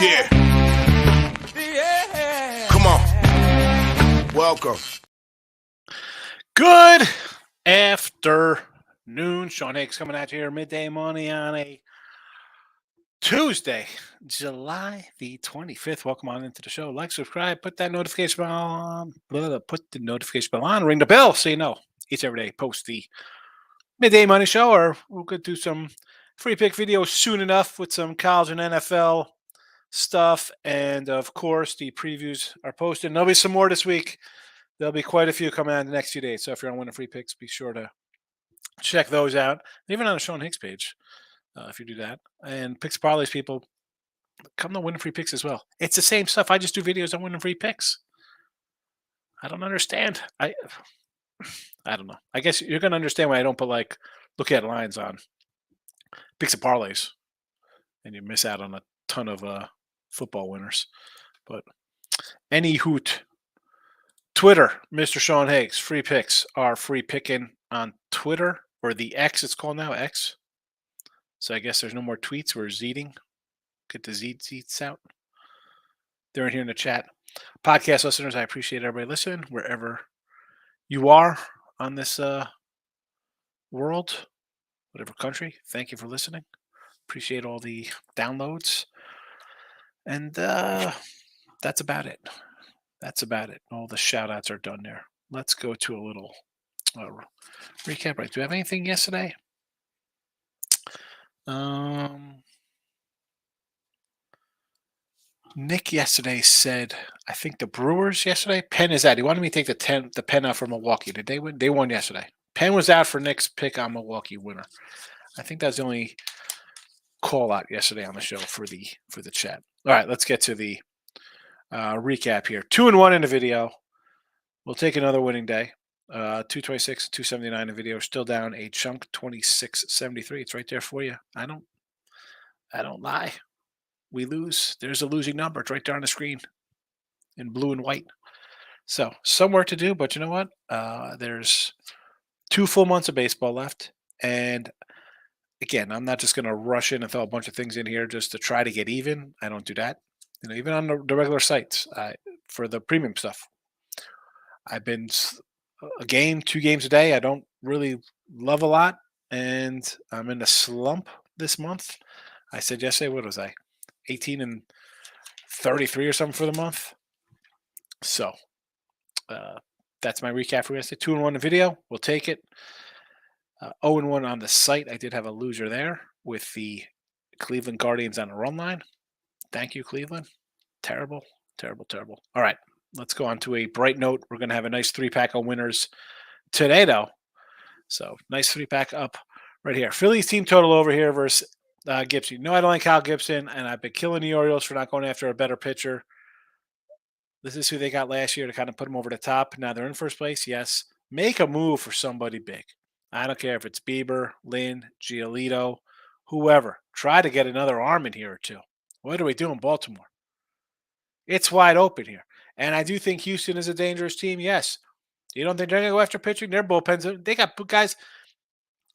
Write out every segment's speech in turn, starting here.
Yeah. Come on. Welcome. Good afternoon. Sean Hicks coming at you here midday money on a Tuesday, July the 25th. Welcome on into the show. Like, subscribe, put that notification bell on, ring the bell so you know each every day post the midday money show, or we'll go do some free pick videos soon enough with some college and NFL stuff. And of course, the previews are posted. And there'll be some more this week. There'll be quite a few coming out in the next few days. So if you're on winning free picks, be sure to check those out. Even on the Sean Hicks page, if you do that. And Picks Parlays people, come to winning free picks as well. It's the same stuff. I just do videos on winning free picks. I don't understand. I don't know. I guess you're going to understand why I don't put look at lines on Picks and Parlays. And you miss out on a ton of football winners. But any hoot. Twitter, Mr. Sean Higgs. Free picks are free picking on Twitter, or the X it's called now, X. So I guess there's no more tweets. We're zeeting. Get the zeets out. They're in here in the chat. Podcast listeners, I appreciate everybody listening wherever you are on this world, whatever country. Thank you for listening. Appreciate all the downloads. And that's about it. That's about it. All the shout-outs are done there. Let's go to a little recap. Right? Do we have anything yesterday? Nick yesterday said, I think the Brewers yesterday. Penn is out. He wanted me to take the Penn out for Milwaukee. Did they win? They won yesterday. Penn was out for Nick's pick on Milwaukee winner. I think that's the only call out yesterday on the show for the chat. All right, let's get to the recap here. 2-1 in the video. We'll take another winning day. 226, 279 in the video. Still down a chunk, 26.73. It's right there for you. I don't lie. We lose. There's a losing number. It's right there on the screen in blue and white. So some work to do, but you know what? There's 2 full months of baseball left. And again, I'm not just going to rush in and throw a bunch of things in here just to try to get even. I don't do that. Even on the regular sites for the premium stuff, I've been a game, 2 games a day. I don't really love a lot, and I'm in a slump this month. I said yesterday, what was I, 18 and 33 or something for the month? So that's my recap for yesterday. 2-1 in the video. We'll take it. 0-1 on the site. I did have a loser there with the Cleveland Guardians on the run line. Thank you, Cleveland. Terrible, terrible, terrible. All right, let's go on to a bright note. We're going to have a nice 3-pack of winners today, though. So, nice 3-pack up right here. Phillies team total over here versus Gibson. You know I don't like Kyle Gibson, and I've been killing the Orioles for not going after a better pitcher. This is who they got last year to kind of put them over the top. Now they're in first place, yes. Make a move for somebody big. I don't care if it's Bieber, Lynn, Giolito, whoever. Try to get another arm in here or two. What do we do in Baltimore? It's wide open here. And I do think Houston is a dangerous team, yes. You don't think they're going to go after pitching? Their bullpens, they got guys,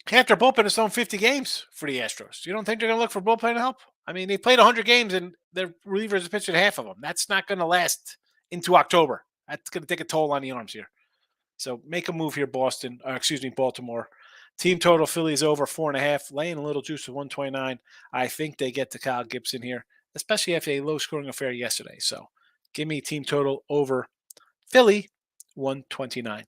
half their bullpen has thrown 50 games for the Astros. You don't think they're going to look for bullpen help? I mean, they played 100 games and their relievers have pitched half of them. That's not going to last into October. That's going to take a toll on the arms here. So make a move here, Baltimore. Team total, Phillies over 4.5, laying a little juice of 129. I think they get to Kyle Gibson here, especially after a low-scoring affair yesterday. So give me team total over Philly, 129.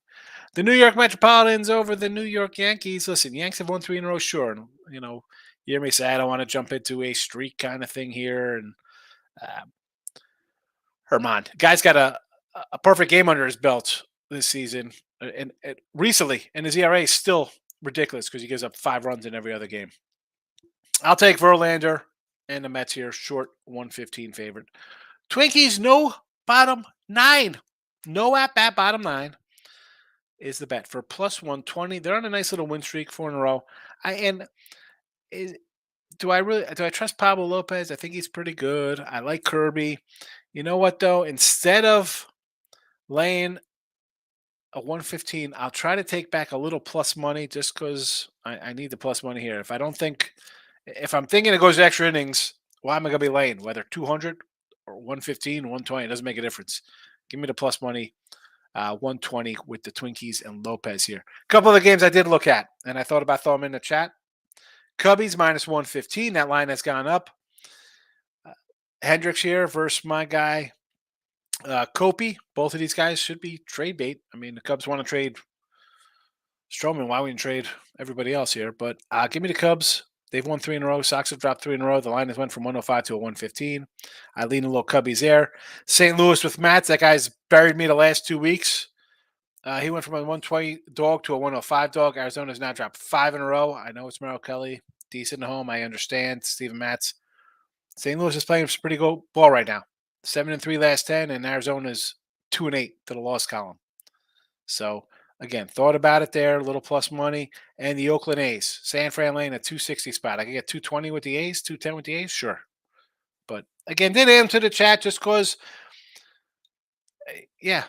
The New York Metropolitans over the New York Yankees. Listen, Yanks have won 3 in a row, sure. And, you hear me say I don't want to jump into a streak kind of thing here. And Herman, guy's got a perfect game under his belt this season and recently, and his ERA is still ridiculous because he gives up 5 runs in every other game. I'll take Verlander and the Mets here, short 115 favorite. Twinkies, no bottom 9. No at-bat bottom 9 is the bet for plus 120. They're on a nice little win streak, 4 in a row. Do I trust Pablo Lopez? I think he's pretty good. I like Kirby. You know what, though? Instead of laying a 115, I'll try to take back a little plus money just because I need the plus money here. If I'm thinking it goes extra innings, why am I going to be laying? Whether 200 or 115, 120, it doesn't make a difference. Give me the plus money, 120 with the Twinkies and Lopez here. A couple of the games I did look at, and I thought about throwing them in the chat. Cubbies minus 115. That line has gone up. Hendricks here versus my guy, Kopi. Both of these guys should be trade bait. I mean, the Cubs want to trade Stroman. Why wouldn't trade everybody else here? But give me the Cubs. They've won 3 in a row. Sox have dropped 3 in a row. The line has went from 105 to a 115. I lean a little Cubbies there. St. Louis with Mats. That guy's buried me the last 2 weeks. He went from a 120 dog to a 105 dog. Arizona's now dropped 5 in a row. I know it's Merrill Kelly. Decent at home. I understand. Steven Matz. St. Louis is playing some pretty good ball right now. 7-3 last 10, and Arizona's 2-8 to the loss column. So, again, thought about it there, a little plus money. And the Oakland A's. San Fran Lane at 260 spot. I can get 220 with the A's, 210 with the A's? Sure. But, again, did add them to the chat just because, yeah,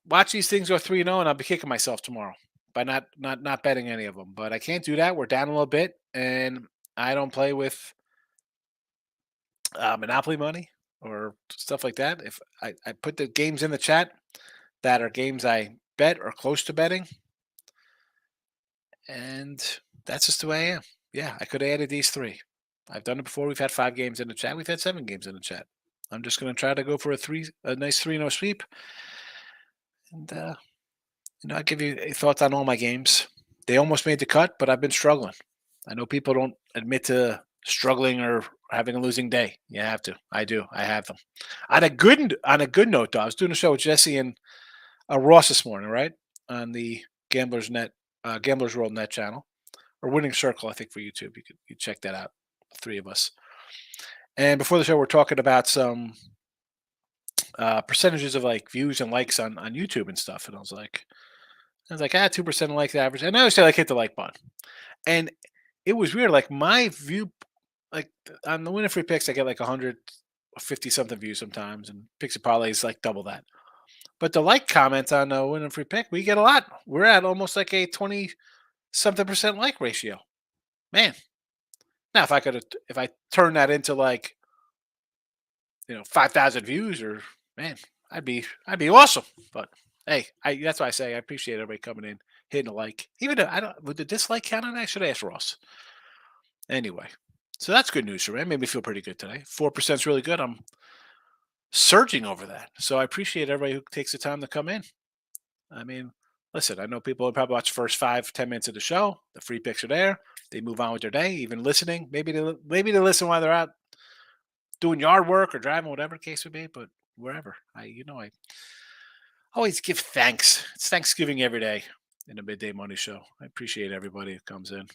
watch these things go 3-0, and I'll be kicking myself tomorrow by not betting any of them. But I can't do that. We're down a little bit, and I don't play with Monopoly money or stuff like that. If I put the games in the chat that are games I bet or close to betting, and that's just the way I am. Yeah, I could have added these 3. I've done it before. We've had 5 games in the chat. We've had 7 games in the chat. I'm just going to try to go for a nice 3-0 sweep. And, I give you thoughts on all my games. They almost made the cut, but I've been struggling. I know people don't admit to struggling or having a losing day. You have to. I do. I have them. On a good note, though, I was doing a show with Jesse and Ross this morning, right, on the Gamblers World Net channel, or Winning Circle, I think, for YouTube. You check that out. 3 of us. And before the show, we're talking about some percentages of like views and likes on YouTube and stuff. And I was like, 2% like the average. And I always say like hit the like button. And it was weird. Like my view, like on the Winner Free Picks, I get like 150 something views sometimes, and Picks and Parlays like double that. But the like comments on the Winner Free Pick, we get a lot. We're at almost like a 20 something percent like ratio. Man. Now if I turn that into like 5,000 views, or man, I'd be awesome. But hey, that's why I say I appreciate everybody coming in, hitting a like. Even though I don't, would the dislike count on that? I should ask Ross. Anyway, so that's good news for me. It made me feel pretty good today. 4% is really good. I'm surging over that. So I appreciate everybody who takes the time to come in. I mean, listen, I know people probably watch the first 5-10 minutes of the show. The free picks are there. They move on with their day, even listening. Maybe they listen while they're out doing yard work or driving, whatever the case would be. But wherever, I always give thanks. It's Thanksgiving every day in the Midday Money Show. I appreciate everybody who comes in.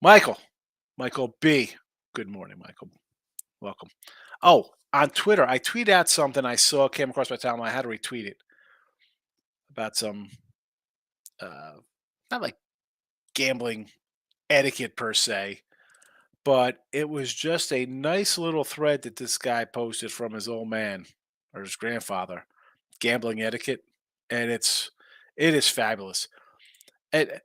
Michael B. Good morning, Michael. Welcome. Oh, on Twitter, I tweeted out something I saw, came across my timeline. I had to retweet it about some, not like gambling etiquette per se, but it was just a nice little thread that this guy posted from his old man or his grandfather, gambling etiquette, and it is fabulous. And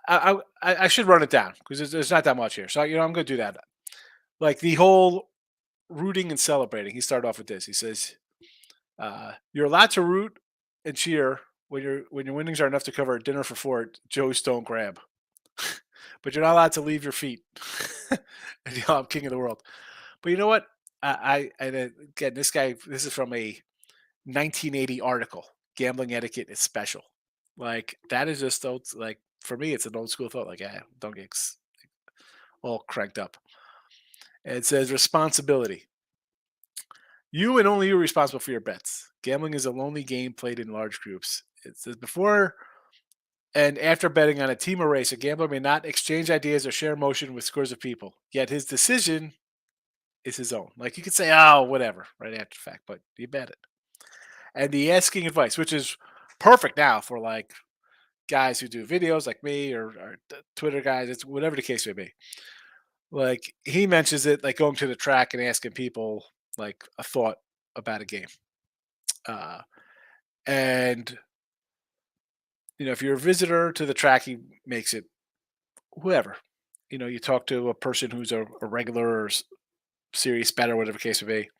I should run it down because there's not that much here, so I'm going to do that. Like the whole rooting and celebrating. He started off with this. He says, "You're allowed to root and cheer when your winnings are enough to cover a dinner for 4 at Joe's Stone Crab, but you're not allowed to leave your feet." And, I'm king of the world. But you know what? Again, this guy. This is from a 1980 article. Gambling etiquette is special. Like that is just old. Like for me, it's an old school thought. Like, don't get all cranked up. And it says responsibility. You and only you are responsible for your bets. Gambling is a lonely game played in large groups. It says before and after betting on a team or race, a gambler may not exchange ideas or share emotion with scores of people. Yet his decision is his own. Like you could say, oh, whatever, right after the fact, but you bet it. And the asking advice, which is perfect now for like guys who do videos like me or Twitter guys, it's whatever the case may be. Like he mentions it, like going to the track and asking people like a thought about a game. And if you're a visitor to the track, he makes it whoever. you talk to a person who's a regular or serious bettor, whatever the case may be.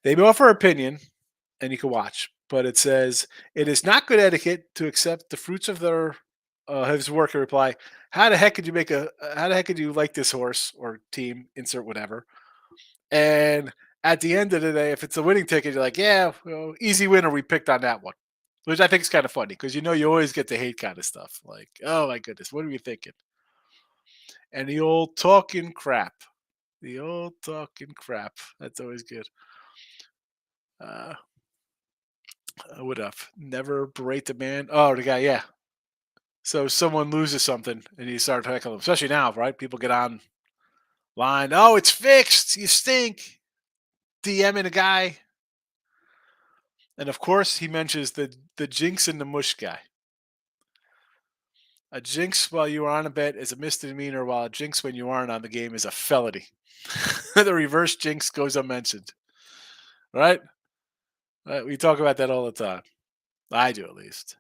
They offer opinion, and you can watch, but it says it is not good etiquette to accept the fruits of their his work and reply. How the heck could you make a? How the heck could you like this horse or team? Insert whatever. And at the end of the day, if it's a winning ticket, you're like, yeah, well, easy winner. We picked on that one, which I think is kind of funny because you always get the hate kind of stuff. Like, oh my goodness, what are we thinking? And the old talking crap. The old talking crap. That's always good. Uh, what up? Never berate the man. Oh, the guy, yeah. So someone loses something and you start heckling them, especially now, right? People get on line. Oh, it's fixed. You stink. DMing a guy. And of course, he mentions the jinx and the mush guy. A jinx while you are on a bet is a misdemeanor, while a jinx when you aren't on the game is a felony. The reverse jinx goes unmentioned, right? We talk about that all the time. I do, at least.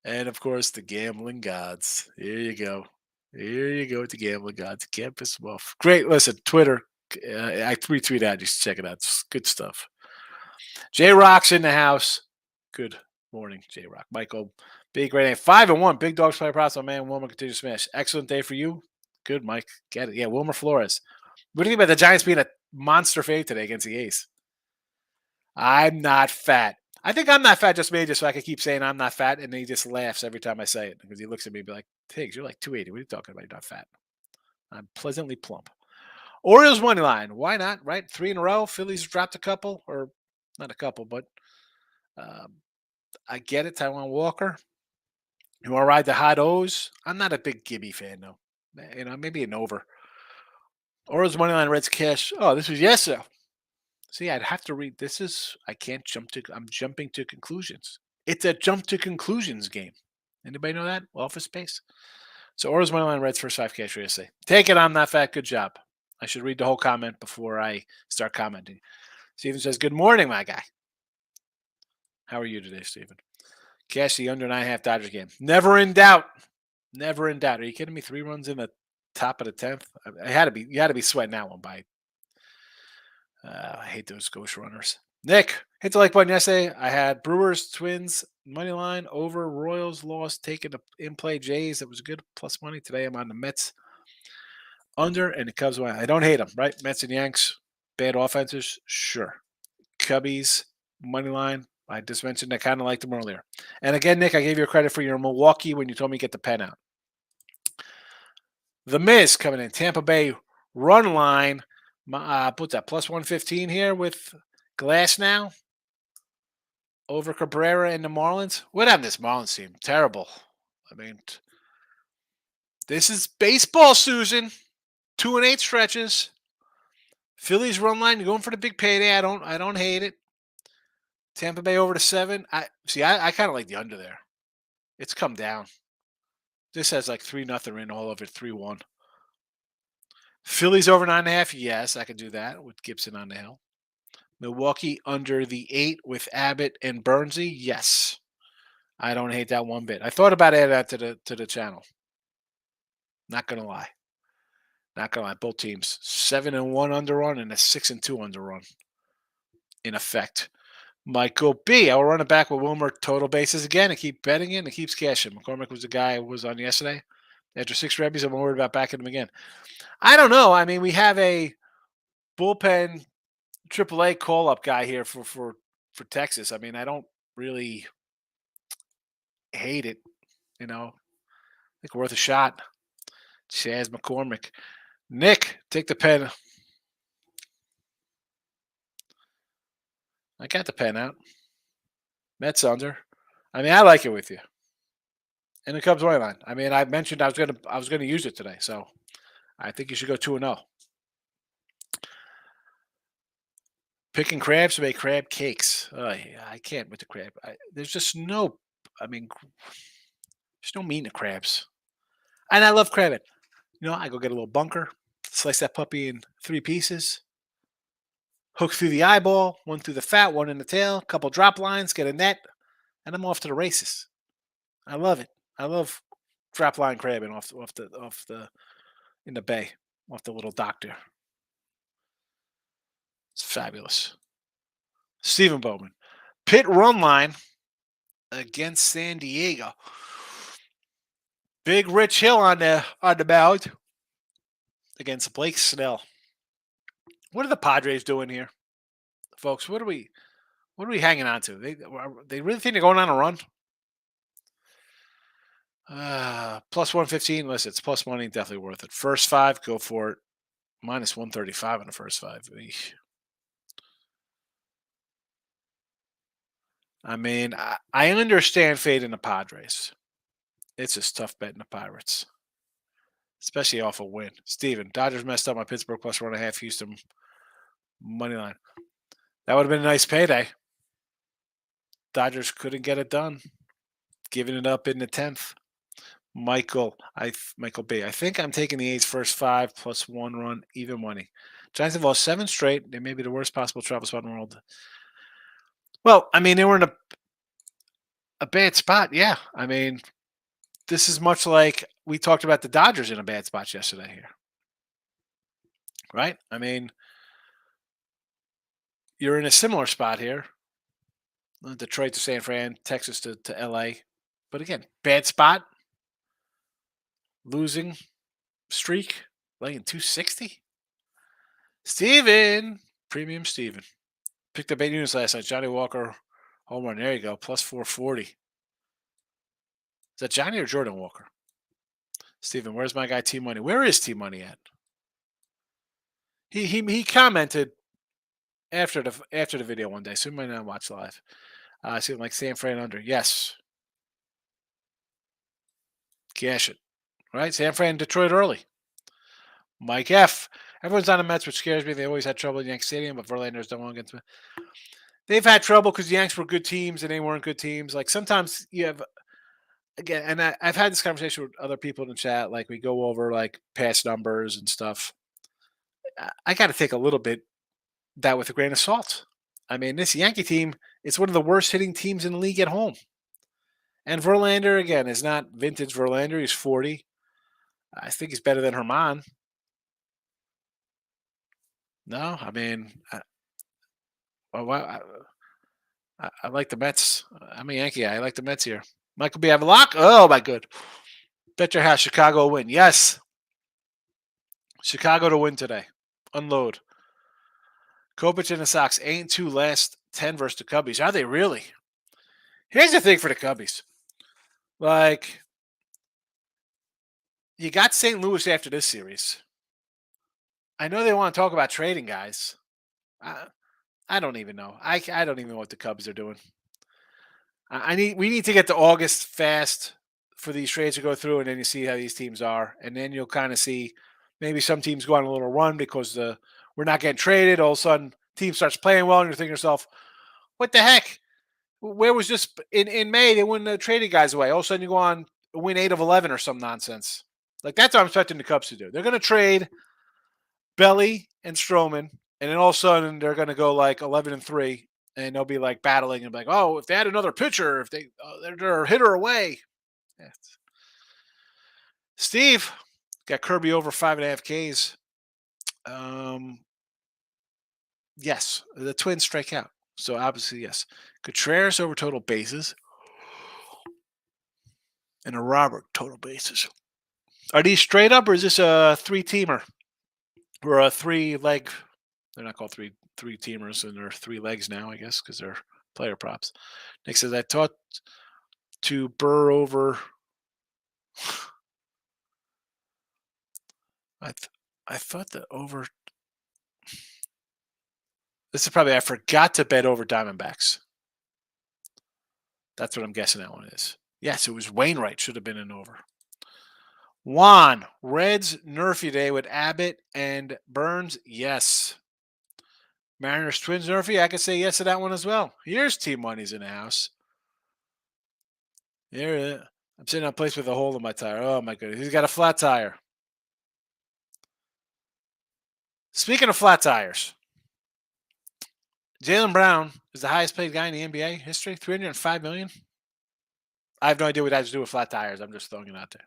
And of course, the gambling gods. Here you go. Here you go with the gambling gods. Can't piss them off. Great. Listen, Twitter. I retweet that. Just check it out. It's good stuff. J Rock's in the house. Good morning, J Rock. Michael, big great name. 5-1. Big dogs play props. My man Wilmer continues to smash. Excellent day for you. Good, Mike. Get it. Yeah, Wilmer Flores. What do you think about the Giants being a monster fade today against the A's? I'm not fat. I think I'm not fat just made just so I can keep saying I'm not fat, and then he just laughs every time I say it because he looks at me and be like, Tiggs, you're like 280. What are you talking about? You're not fat. I'm pleasantly plump. Orioles money line. Why not? Right? 3 in a row. Phillies dropped a couple, or not a couple, but um, I get it. Taiwan Walker. You want to ride the hot O's? I'm not a big Gibby fan though. Maybe an over. Orioles money line. Reds cash. Oh, this was yesterday. See, I'd have to read. This is. I can't jump to. I'm jumping to conclusions. It's a jump to conclusions game. Anybody know that? Office Space. So Orioles money line. Reds first 5 cash for say. Take it. I'm not fat. Good job. I should read the whole comment before I start commenting. Steven says, "Good morning, my guy. How are you today, Steven?" Cash the under 9.5 Dodger game. Never in doubt. Never in doubt. Are you kidding me? 3 runs in the top of the 10th. I had to be. You had to be sweating that one by. I hate those ghost runners. Nick, hit the like button yesterday. I had Brewers, Twins, money line over Royals lost, taking the in play Jays. That was good plus money. Today I'm on the Mets under and the Cubs win. I don't hate them, right? Mets and Yanks, bad offenses, sure. Cubbies, money line. I just mentioned I kind of liked them earlier. And again, Nick, I gave you credit for your Milwaukee when you told me to get the pen out. The Miz coming in. Tampa Bay run line. What's that? Plus 115 here with Glass now over Cabrera and the Marlins. What happened to this Marlins team? Terrible. I mean, this is baseball, Susan. 2-8 stretches. Phillies run line. You're going for the big payday. I don't hate it. Tampa Bay over to 7. I kind of like the under there. It's come down. This has like 3-0 in all of it. 3-1. Phillies over 9.5. Yes, I could do that with Gibson on the hill. Milwaukee under the 8 with Abbott and Bernsey. Yes, I don't hate that one bit. I thought about adding that to the channel. Not gonna lie. Not gonna lie. Both teams 7-1 under run and a 6-2 under run. In effect, Michael B. I will run it back with Wilmer total bases again and keep betting it and it keeps cashing. McCormick was the guy I was on yesterday. After 6 Rebbies, I'm worried about backing him again. I don't know. I mean, we have a bullpen AAA call-up guy here for Texas. I mean, I don't really hate it. I think worth a shot. Chaz McCormick. Nick, take the pen. I got the pen out. Mets under. I mean, I like it with you. And the Cubs money line. I mean, I mentioned I was gonna use it today, so I think you should go 2-0. Picking crabs to make crab cakes. Yeah, I can't with the crab. There's just no. I mean, there's no meat in the crabs. And I love crabbing. I go get a little bunker, slice that puppy in 3 pieces, hook through the eyeball, one through the fat, one in the tail, couple drop lines, get a net, and I'm off to the races. I love it. I love drop line crabbing off the in the Bay off the little doctor. It's fabulous. Stephen Bowman. Pit run line against San Diego. Big Rich Hill on the mound against Blake Snell. What are the Padres doing here, folks? What are we hanging on to? They really think they're going on a run? Plus 115. Listen, it's plus money, definitely worth it. First five, go for it. Minus 135 in the first five. Eesh. I mean, I understand fading the Padres. It's just tough betting the Pirates, especially off a win. Steven, Dodgers messed up my Pittsburgh plus 1.5. Houston money line. That would have been a nice payday. Dodgers couldn't get it done. Giving it up in the 10th. Michael B. I think I'm taking the A's first five plus 1 run, even money. Giants have lost 7 straight. They may be the worst possible travel spot in the world. Well, I mean, they were in a bad spot. Yeah. I mean, this is much like we talked about the Dodgers in a bad spot yesterday here. Right? I mean, you're in a similar spot here. Detroit to San Fran, Texas to LA. But again, bad spot. Losing streak. Laying 260. Steven. Premium Steven. Picked up 8 units last night. Johnny Walker home run. There you go. Plus 440. Is that Johnny or Jordan Walker? Steven, where's my guy T Money? Where is T Money at? He commented after the video one day, so he might not watch live. See like San Fran under. Yes. Cash it. Right? San Fran, Detroit early. Mike F. Everyone's on the Mets, which scares me. They always had trouble in Yankee Stadium, but Verlanders don't want to get to. They've had trouble because the Yanks were good teams and they weren't good teams. Like sometimes you have, again, and I've had this conversation with other people in the chat. Like we go over like past numbers and stuff. I got to take a little bit that with a grain of salt. I mean, this Yankee team is one of the worst hitting teams in the league at home. And Verlander, again, is not vintage Verlander. He's 40. I think he's better than Herman. No, I mean, I like the Mets. I'm a Yankee. I like the Mets here. Michael B. Have a lock? Oh, my good. Bet your house Chicago will win. Yes. Chicago to win today. Unload. Kopech and the Sox 8-2 last 10 versus the Cubbies. Are they really? Here's the thing for the Cubbies. Like, you got St. Louis after this series. I know they want to talk about trading guys. I don't even know. I don't even know what the Cubs are doing. We need to get to August fast for these trades to go through, and then you see how these teams are, and then you'll kind of see maybe some teams go on a little run because we're not getting traded. All of a sudden, team starts playing well, and you're thinking to yourself, "What the heck? Where was this in May? They wouldn't have traded guys away. All of a sudden, you go on win 8 of 11 or some nonsense. Like that's what I'm expecting the Cubs to do. They're going to trade Belly and Stroman, and then all of a sudden they're going to go like 11-3, and they'll be like battling and be like, oh, if they had another pitcher, if they're a hitter away. Yeah. Steve got Kirby over 5.5 Ks. Yes, the Twins strike out. So obviously, yes. Contreras over total bases. And a Robert total bases. Are these straight up or is this a 3-teamer? Or a 3-leg? They're not called three teamers, and they're 3 legs now, I guess, because they're player props. Nick says I taught to Burr over. I thought the over. This is probably I forgot to bet over Diamondbacks. That's what I'm guessing that one is. Yes, it was Wainwright. Should have been an over. Juan, Reds Nerfy Day with Abbott and Burns. Yes. Mariners Twins Nerfy. I could say yes to that one as well. Here's Team Money's in the house. Here, I'm sitting on a place with a hole in my tire. Oh my goodness. He's got a flat tire. Speaking of flat tires, Jaylen Brown is the highest paid guy in the NBA history. $305 million. I have no idea what that has to do with flat tires. I'm just throwing it out there.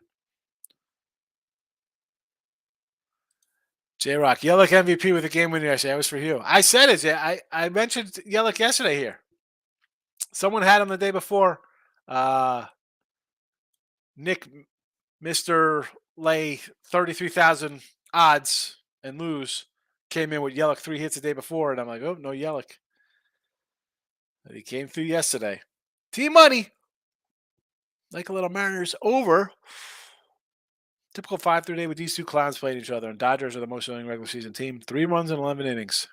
J-Rock, Yelich MVP with a game winner yesterday. That was for you. I said it. I mentioned Yelich yesterday here. Someone had him the day before. Nick, Mr. Lay, 33,000 odds and lose, came in with Yelich 3 hits the day before, and I'm like, oh, no Yelich. He came through yesterday. Team money. Like a little Mariners over. Typical 5-3 day with these two clowns playing each other, and Dodgers are the most winning regular season team. 3 runs in 11 innings.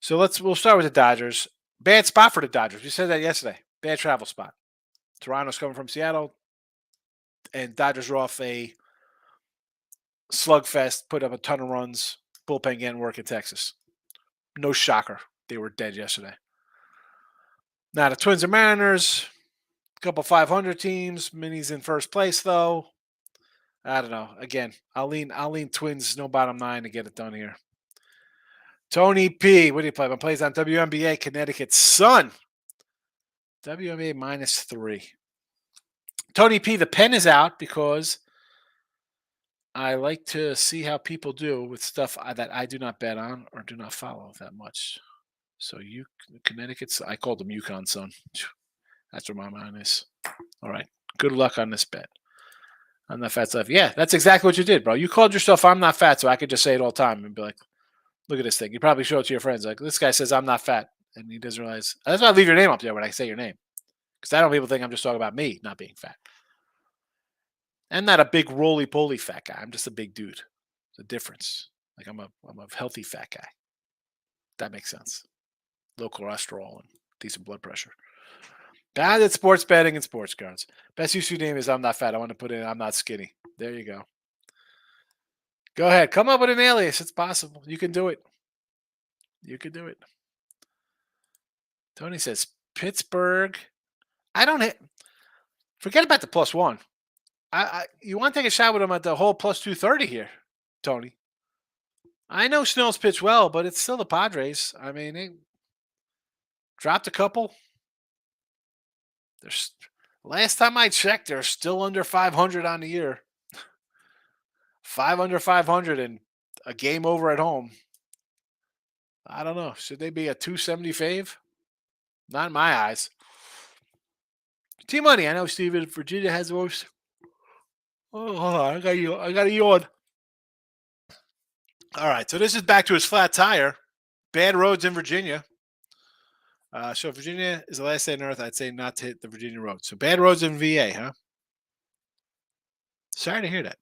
So we'll start with the Dodgers. Bad spot for the Dodgers. We said that yesterday. Bad travel spot. Toronto's coming from Seattle, and Dodgers are off a slugfest, put up a ton of runs, bullpen getting work in Texas. No shocker. They were dead yesterday. Now the Twins and Mariners, a couple 500 teams. Minis in first place though. I don't know. Again, I'll lean Twins, no bottom 9 to get it done here. Tony P. What do you play? Plays on WNBA Connecticut Sun. WNBA -3. Tony P. The pen is out because I like to see how people do with stuff that I do not bet on or do not follow that much. So Connecticut's, I called them Yukon Sun. That's where my mind is. All right. Good luck on this bet. I'm not fat stuff. Yeah, that's exactly what you did, bro. You called yourself I'm not fat, so I could just say it all the time and be like, look at this thing. You probably show it to your friends. Like, this guy says I'm not fat, and he doesn't realize. That's why I leave your name up there when I say your name. Because I don't want people think I'm just talking about me not being fat. I'm not a big roly-poly fat guy. I'm just a big dude. It's a difference. Like I'm a healthy fat guy. That makes sense. Low cholesterol and decent blood pressure. Bad at sports betting and sports cards. Best YouTube name is I'm not fat. I want to put in I'm not skinny. There you go. Go ahead. Come up with an alias. It's possible. You can do it. You can do it. Tony says Pittsburgh. I don't hit. Forget about the +1. You want to take a shot with him at the whole +230 here, Tony. I know Snell's pitched well, but it's still the Padres. I mean, they dropped a couple. Last time I checked, they're still under 500 on the year. 5 under 500 and a game over at home. I don't know. Should they be a 270 fave? Not in my eyes. Team money. I know Steven. Virginia has the most. Oh, hold on. I got a yawn. All right. So this is back to his flat tire. Bad roads in Virginia. So if Virginia is the last state on earth, I'd say not to hit the Virginia roads. So bad roads in VA, huh? Sorry to hear that.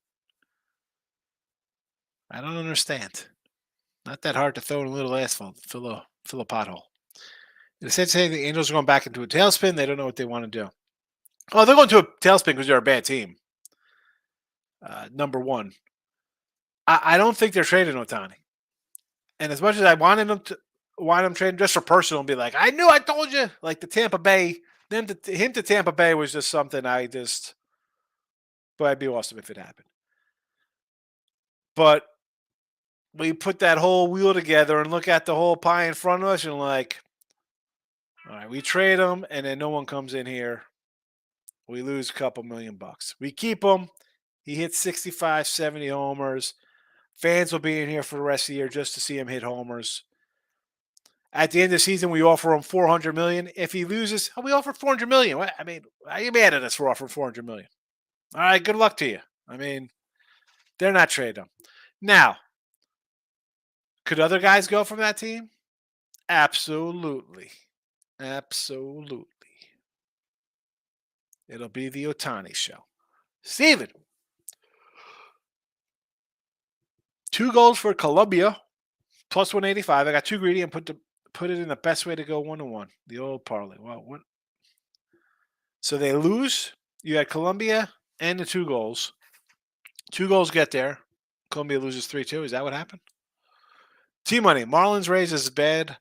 I don't understand. Not that hard to throw in a little asphalt, fill a pothole. They said the Angels are going back into a tailspin. They don't know what they want to do. Oh, they're going to a tailspin because they're a bad team. Number one. I don't think they're trading Ohtani. And as much as I wanted them trading just for personal and be like, I knew I told you. Like the Tampa Bay, him to Tampa Bay was just something but it'd be awesome if it happened. But we put that whole wheel together and look at the whole pie in front of us and like, all right, we trade them and then no one comes in here. We lose a couple $1 million. We keep him. He hits 65, 70 homers. Fans will be in here for the rest of the year just to see him hit homers. At the end of the season, we offer him $400 million. If he loses, we offer $400 million. What? I mean, are you mad at us for offering $400 million? All right, good luck to you. I mean, they're not trading him. Now, could other guys go from that team? Absolutely. Absolutely. It'll be the Ohtani show. Steven. 2 goals for Columbia. Plus 185. I got too greedy and put it in the best way to go 1-1. The old parlay. Well, so they lose. You had Columbia and the 2 goals. 2 goals get there. Columbia loses 3-2. Is that what happened? T-Money. Marlins Rays is bad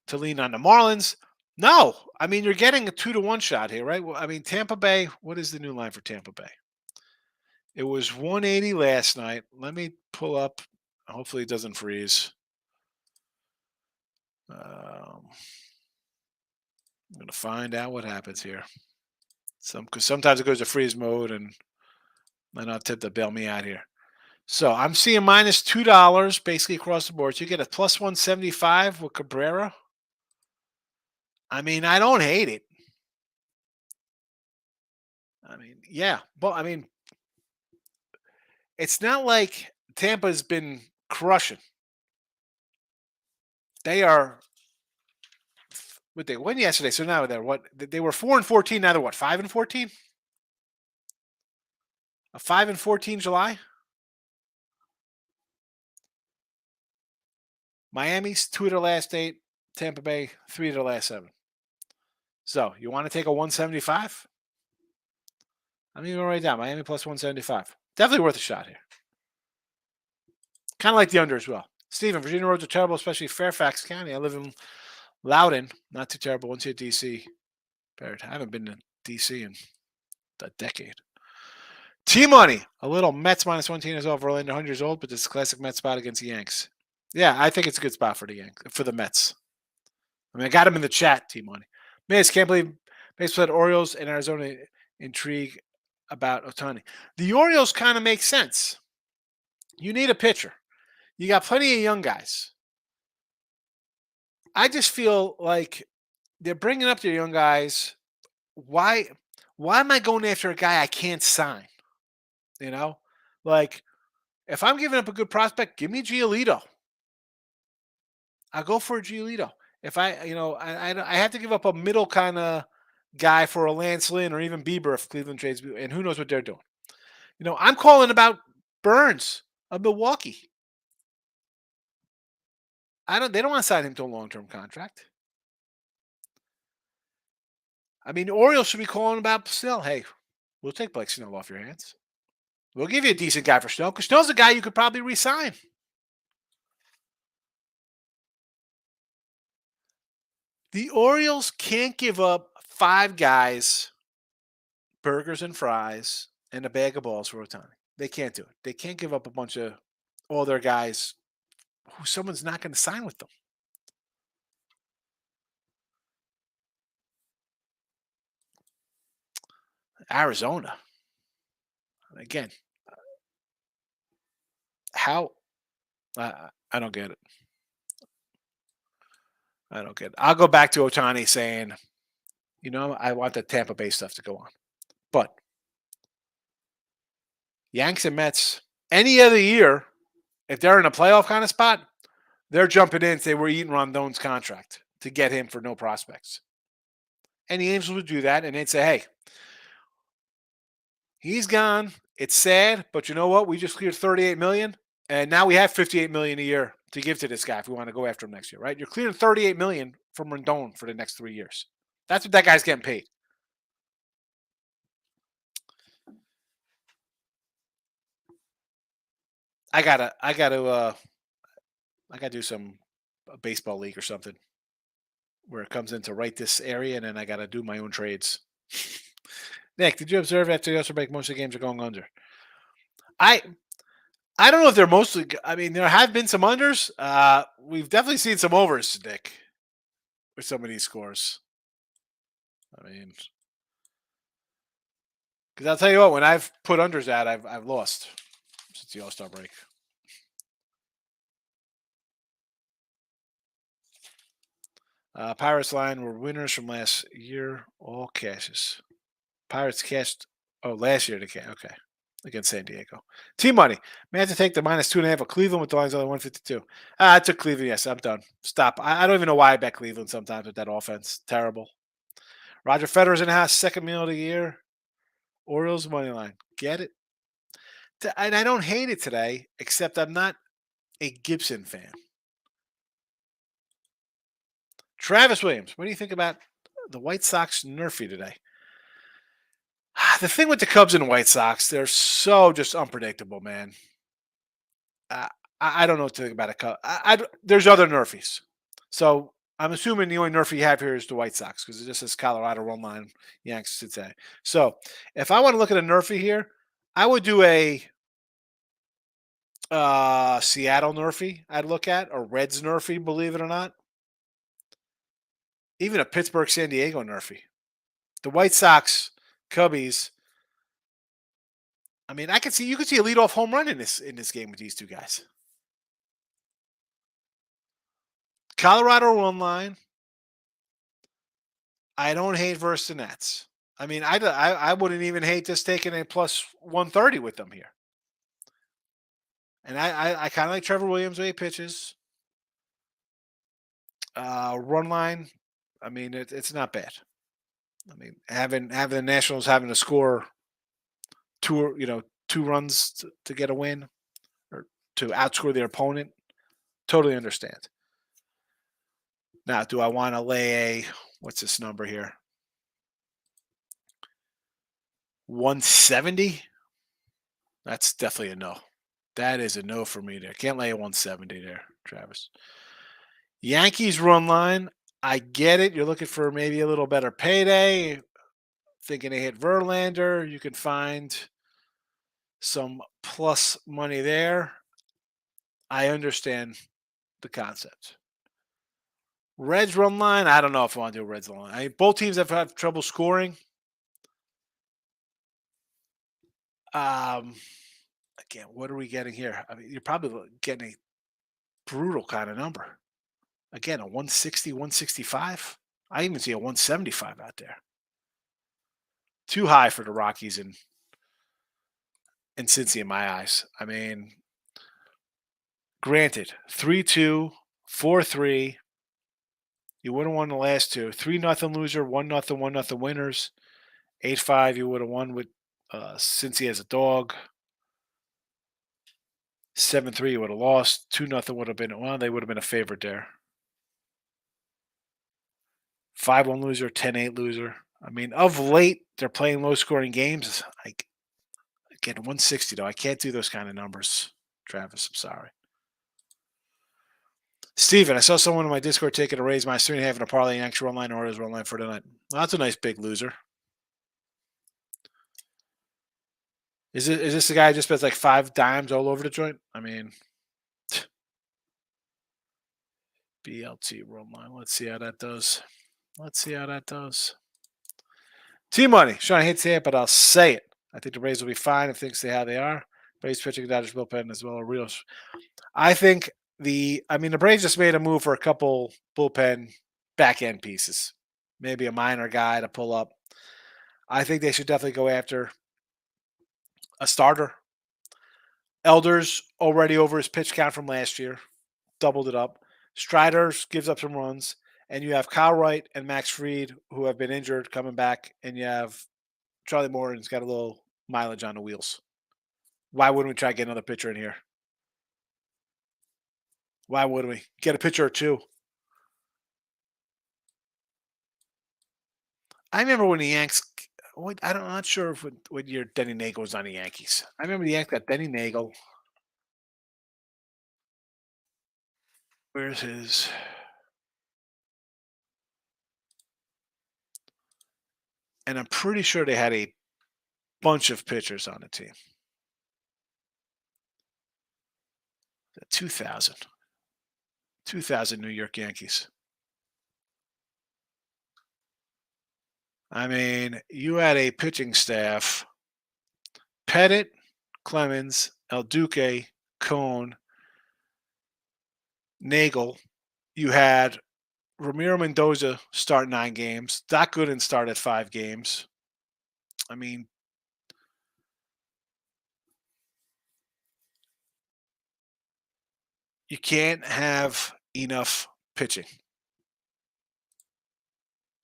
to lean on the Marlins. No. I mean, you're getting a 2-1 shot here, right? Well, I mean, Tampa Bay. What is the new line for Tampa Bay? It was 180 last night. Let me pull up. Hopefully it doesn't freeze. I'm going to find out what happens here. Because sometimes it goes to freeze mode, and I'm not tipped to bail me out here. So I'm seeing -$2 basically across the board. So you get a plus 175 with Cabrera. I mean, I don't hate it. I mean, yeah, but I mean, it's not like Tampa's been crushing. They are what they won yesterday. So now they're what they were 4-14. Now they're what 5-14. A 5-14 July. Miami's 2 of their last 8. Tampa Bay 3 of their last 7. So you want to take a 175? I'm even write down Miami plus 175. Definitely worth a shot here. Kind of like the under as well. Steven, Virginia roads are terrible, especially Fairfax County. I live in Loudoun. Not too terrible. Once you hit DC. I haven't been to DC in a decade. T-Money. A little Mets -1 as well. Verlander 100 years old, but this is a classic Mets spot against the Yanks. Yeah, I think it's a good spot for the Yanks, for the Mets. I mean, I got him in the chat, T-Money. Miss, can't believe baseball had Orioles and Arizona intrigue about Otani. The Orioles kind of make sense. You need a pitcher. You got plenty of young guys. I just feel like they're bringing up their young guys. Why am I going after a guy I can't sign? You know, like if I'm giving up a good prospect, give me Giolito. I'll go for a Giolito. If I have to give up a middle kind of guy for a Lance Lynn or even Bieber if Cleveland trades, and who knows what they're doing. I'm calling about Burns of Milwaukee. They don't want to sign him to a long-term contract. I mean, the Orioles should be calling about Snell. Hey, we'll take Blake Snell off your hands. We'll give you a decent guy for Snell because Snell's a guy you could probably re-sign. The Orioles can't give up 5 guys, burgers and fries, and a bag of balls for Otani. They can't do it. They can't give up a bunch of all their guys who someone's not going to sign with them. Arizona. Again, how? I don't get it. I don't get it. I'll go back to Otani saying, I want the Tampa Bay stuff to go on. But Yanks and Mets, any other year, if they're in a playoff kind of spot, they're jumping in and say we're eating Rondon's contract to get him for no prospects. And the Angels would do that, and they'd say, hey, he's gone. It's sad, but you know what? We just cleared $38 million, and now we have $58 million a year to give to this guy if we want to go after him next year, right? You're clearing $38 million from Rondon for the next 3 years. That's what that guy's getting paid. I gotta do some baseball league or something where it comes into right this area, and then I gotta do my own trades. Nick, did you observe after the All-Star break most of the games are going under? I I don't know if they're mostly. I mean, there have been some unders. We've definitely seen some overs, Nick, with some of these scores. I mean, because I'll tell you what, when I've put unders out, I've lost since the All-Star break. Pirates line were winners from last year, all cashes. Pirates cashed. Oh, last year they cashed. Okay, against San Diego. Team money. May have to take the -2.5 of Cleveland with the lines only 152. I took Cleveland. Yes, I'm done. Stop. I don't even know why I bet Cleveland sometimes with that offense. Terrible. Roger Federer's in the house. Second meal of the year. Orioles money line. Get it? And I don't hate it today, except I'm not a Gibson fan. Travis Williams, what do you think about the White Sox nerfy today? The thing with the Cubs and the White Sox, they're so just unpredictable, man. Uh, I don't know what to think about a Cub. There's other nerfies. So I'm assuming the only nerfy you have here is the White Sox because it just says Colorado run line Yanks today. So if I want to look at a nerfy here, I would do a Seattle nerfy I'd look at, or Reds nerfy, believe it or not. Even a Pittsburgh San Diego nerfy. The White Sox, Cubbies, I mean, you could see a leadoff home run in this game with these two guys. Colorado run line. I don't hate versus the Nets. I mean, I wouldn't even hate just taking a plus 130 with them here. And I kind of like Trevor Williams when he pitches. Run line. I mean, it's not bad. I mean, having the Nationals having to score two runs to get a win or to outscore their opponent, totally understand. Now, do I want to lay what's this number here? 170? That's definitely a no. That is a no for me there. Can't lay a 170 there, Travis. Yankees run line. I get it. You're looking for maybe a little better payday. Thinking they hit Verlander. You can find some plus money there. I understand the concept. Reds run line. I don't know if I want to do a Reds run line. Both teams have had trouble scoring. Again, what are we getting here? I mean, you're probably getting a brutal kind of number. Again, a 160, 165. I even see a 175 out there. Too high for the Rockies and Cincy in my eyes. I mean, granted, 3-2, 4-3. You would have won the last two. 3-0 loser, 1-0, 1-0 winners. 8-5, you would have won with Cincy as a dog. 7-3, you would have lost. 2-0 would have been, well, they would have been a favorite there. 5-1 loser, 10-8 loser. I mean, of late, they're playing low-scoring games. Again, 160, though. I can't do those kind of numbers, Travis. I'm sorry. Steven, I saw someone in my Discord taking a raise minus 3.5 in a parlay and actual run line or his run line for tonight. Well, that's a nice big loser. Is this the guy who just bets like 5 dimes all over the joint? I mean, BLT run line. Let's see how that does. T-Money. Sean, I hate to say it, but I'll say it. I think the Rays will be fine if things stay how they are. Braves pitching, Dodgers bullpen as well. I think the Braves just made a move for a couple bullpen back end pieces. Maybe a minor guy to pull up. I think they should definitely go after a starter. Elders already over his pitch count from last year. Doubled it up. Strider gives up some runs. And you have Kyle Wright and Max Fried, who have been injured, coming back. And you have Charlie Morton's got a little mileage on the wheels. Why wouldn't we try to get another pitcher in here? Why wouldn't we? Get a pitcher or two. I remember when the Yanks – I'm not sure if what year Denny Nagel was on the Yankees. I remember the Yanks got Denny Nagel. Where's his – and I'm pretty sure they had a bunch of pitchers on the team. 2000 New York Yankees. I mean, you had a pitching staff: Pettit, Clemens, El Duque, Cone, Nagel. You had Ramiro Mendoza start 9 games. Doc Gooden started 5 games. I mean, you can't have enough pitching.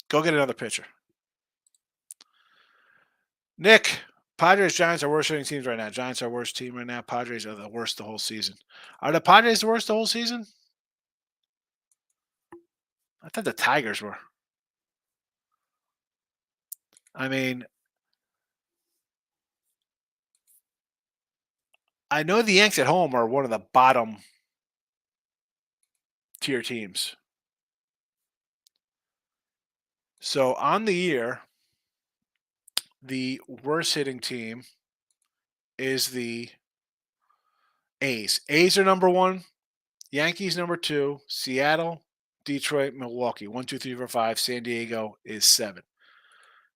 Go get another pitcher. Nick, Padres, Giants are worst hitting teams right now. Giants are worst team right now. Padres are the worst the whole season. Are the Padres the worst the whole season? I thought the Tigers were. I mean, I know the Yanks at home are one of the bottom tier teams. So on the year, the worst hitting team is the A's. A's are number 1. Yankees number 2. Seattle, Detroit, Milwaukee. 1, 2, 3, 4, 5. San Diego is 7.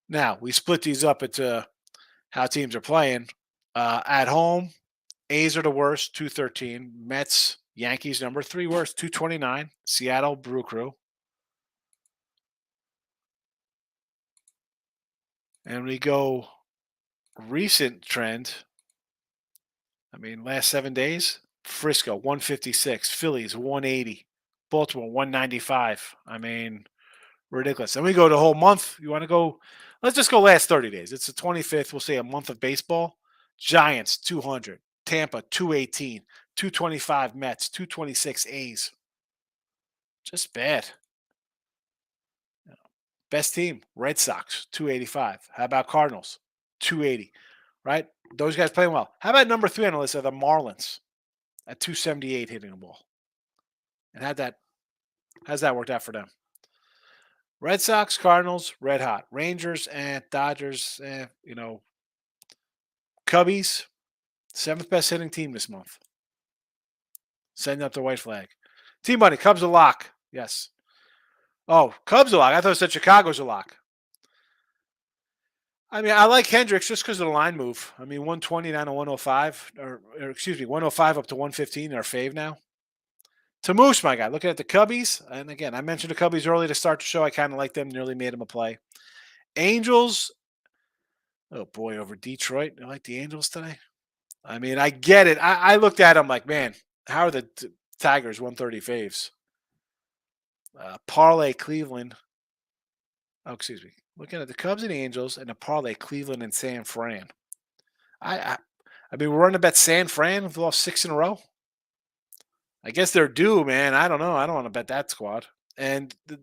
Now, we split these up into how teams are playing. At home, A's are the worst, 213. Mets, Yankees, number three worst, 229. Seattle, Brew Crew. And we go recent trend. I mean, last 7 days, Frisco, 156. Phillies, 180. Baltimore, 195. I mean, ridiculous. Then we go the whole month. You want to go? Let's just go last 30 days. It's the 25th. We'll say a month of baseball. Giants, 200. Tampa, 218. 225 Mets, 226 A's. Just bad. Best team, Red Sox, 285. How about Cardinals? 280. Right? Those guys playing well. How about number three on the list are the Marlins at 278 hitting the ball? And how's that worked out for them? Red Sox, Cardinals, red hot. Rangers and Dodgers, Cubbies, seventh best hitting team this month. Sending up the white flag. Team money, Cubs a lock. Yes. Oh, Cubs a lock. I thought it said Chicago's a lock. I mean, I like Hendricks just because of the line move. I mean, 120 down to 105, or excuse me, 105 up to 115 are fave now. To Moose, my guy, looking at the Cubbies, and again, I mentioned the Cubbies early to start the show. I kind of like them, nearly made them a play. Angels, oh boy, over Detroit. I like the Angels today. I mean, I get it. I looked at them like, man, how are the Tigers 130 faves? Parlay Cleveland. Oh, excuse me. Looking at the Cubs and the Angels and the parlay Cleveland and San Fran. I mean, we're running to bet San Fran. We've lost 6 in a row. I guess they're due, man. I don't know. I don't want to bet that squad. And the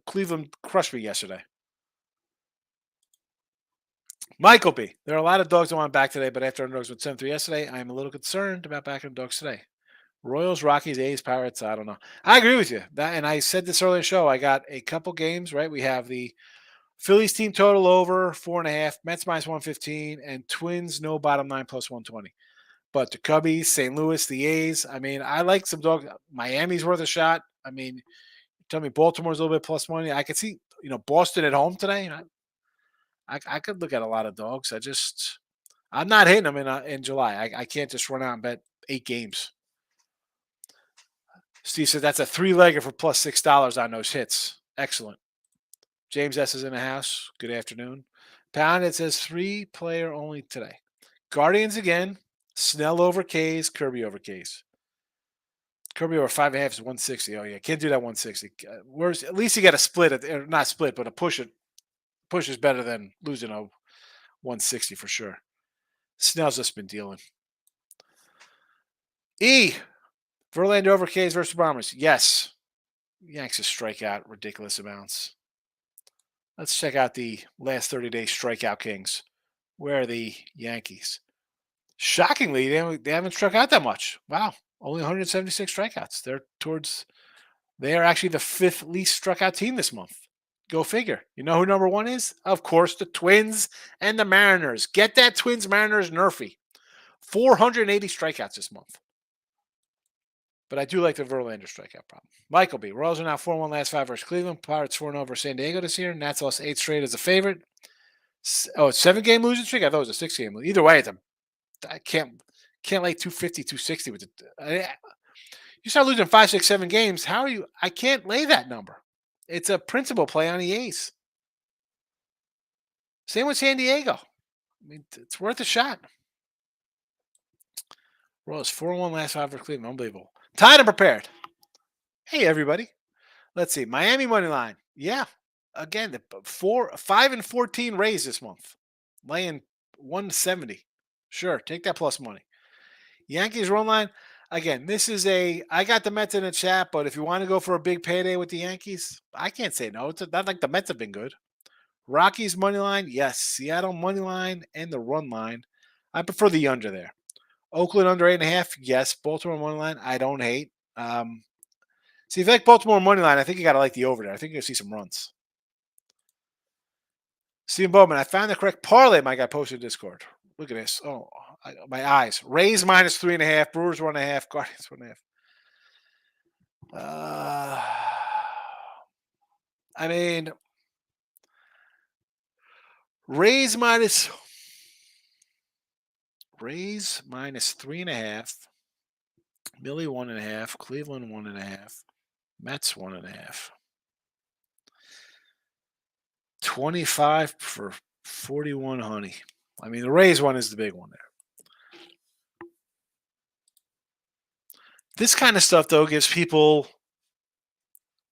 Cleveland crushed me yesterday. Michael B. There are a lot of dogs I want back today, but after underdogs with 7-3 yesterday, I'm a little concerned about backing dogs today. Royals, Rockies, A's, Pirates. I don't know. I agree with you. And I said this earlier in the show. I got a couple games, right? We have the Phillies team total over 4.5, Mets minus 115, and Twins no bottom line plus 120. But the Cubbies, St. Louis, the A's. I mean, I like some dogs. Miami's worth a shot. I mean, tell me Baltimore's a little bit plus money. I could see, Boston at home today. I could look at a lot of dogs. I'm not hitting them in July. I can't just run out and bet 8 games. Steve said that's a 3-legger for plus $6 on those hits. Excellent. James S is in the house. Good afternoon. Pound, it says 3-player only today. Guardians again. Snell over K's. Kirby over K's. Kirby over 5.5 is 160. Oh yeah, can't do that 160. Where's at least you got a split or not split, but a push. Push is better than losing a 160 for sure. Snell's just been dealing. E. Verlander over K's versus Bombers. Yes. Yanks strike out ridiculous amounts. Let's check out the last 30-day strikeout kings. Where are the Yankees? Shockingly, they haven't struck out that much. Wow. Only 176 strikeouts. They are actually the 5th least struck out team this month. Go figure. You know who number 1 is? Of course, the Twins and the Mariners. Get that Twins Mariners nerfy. 480 strikeouts this month. But I do like the Verlander strikeout problem. Michael B. Royals are now 4-1 last 5 versus Cleveland. Pirates 4-0 over San Diego this year. Nats lost 8 straight as a favorite. Oh, it's 7-game losing streak? I thought it was a 6-game. Either way, I can't lay 250, 260 with it. You start losing 5, 6, 7 games. How are you? I can't lay that number. It's a principal play on the A's. Same with San Diego. I mean, it's worth a shot. Royals 4-1 last 5 for Cleveland. Unbelievable. Tied and prepared. Hey, everybody. Let's see. Miami money line. Yeah. Again, the 5-14 raise this month. Laying 170. Sure. Take that plus money. Yankees run line. Again, I got the Mets in the chat, but if you want to go for a big payday with the Yankees, I can't say no. It's not like the Mets have been good. Rockies money line. Yes. Seattle money line and the run line. I prefer the under there. Oakland under 8.5. Yes. Baltimore money line. I don't hate. See, if you like Baltimore money line, I think you got to like the over there. I think you're going to see some runs. Stephen Bowman, I found the correct parlay my guy posted in Discord. Look at this. Oh, my eyes. Rays minus 3.5. Brewers 1.5. Guardians 1.5. I mean, Rays minus Rays minus 3.5. Millie 1.5. Cleveland 1.5. Mets 1.5. 25 for 41 honey. I mean, the Rays one is the big one there. This kind of stuff, though, gives people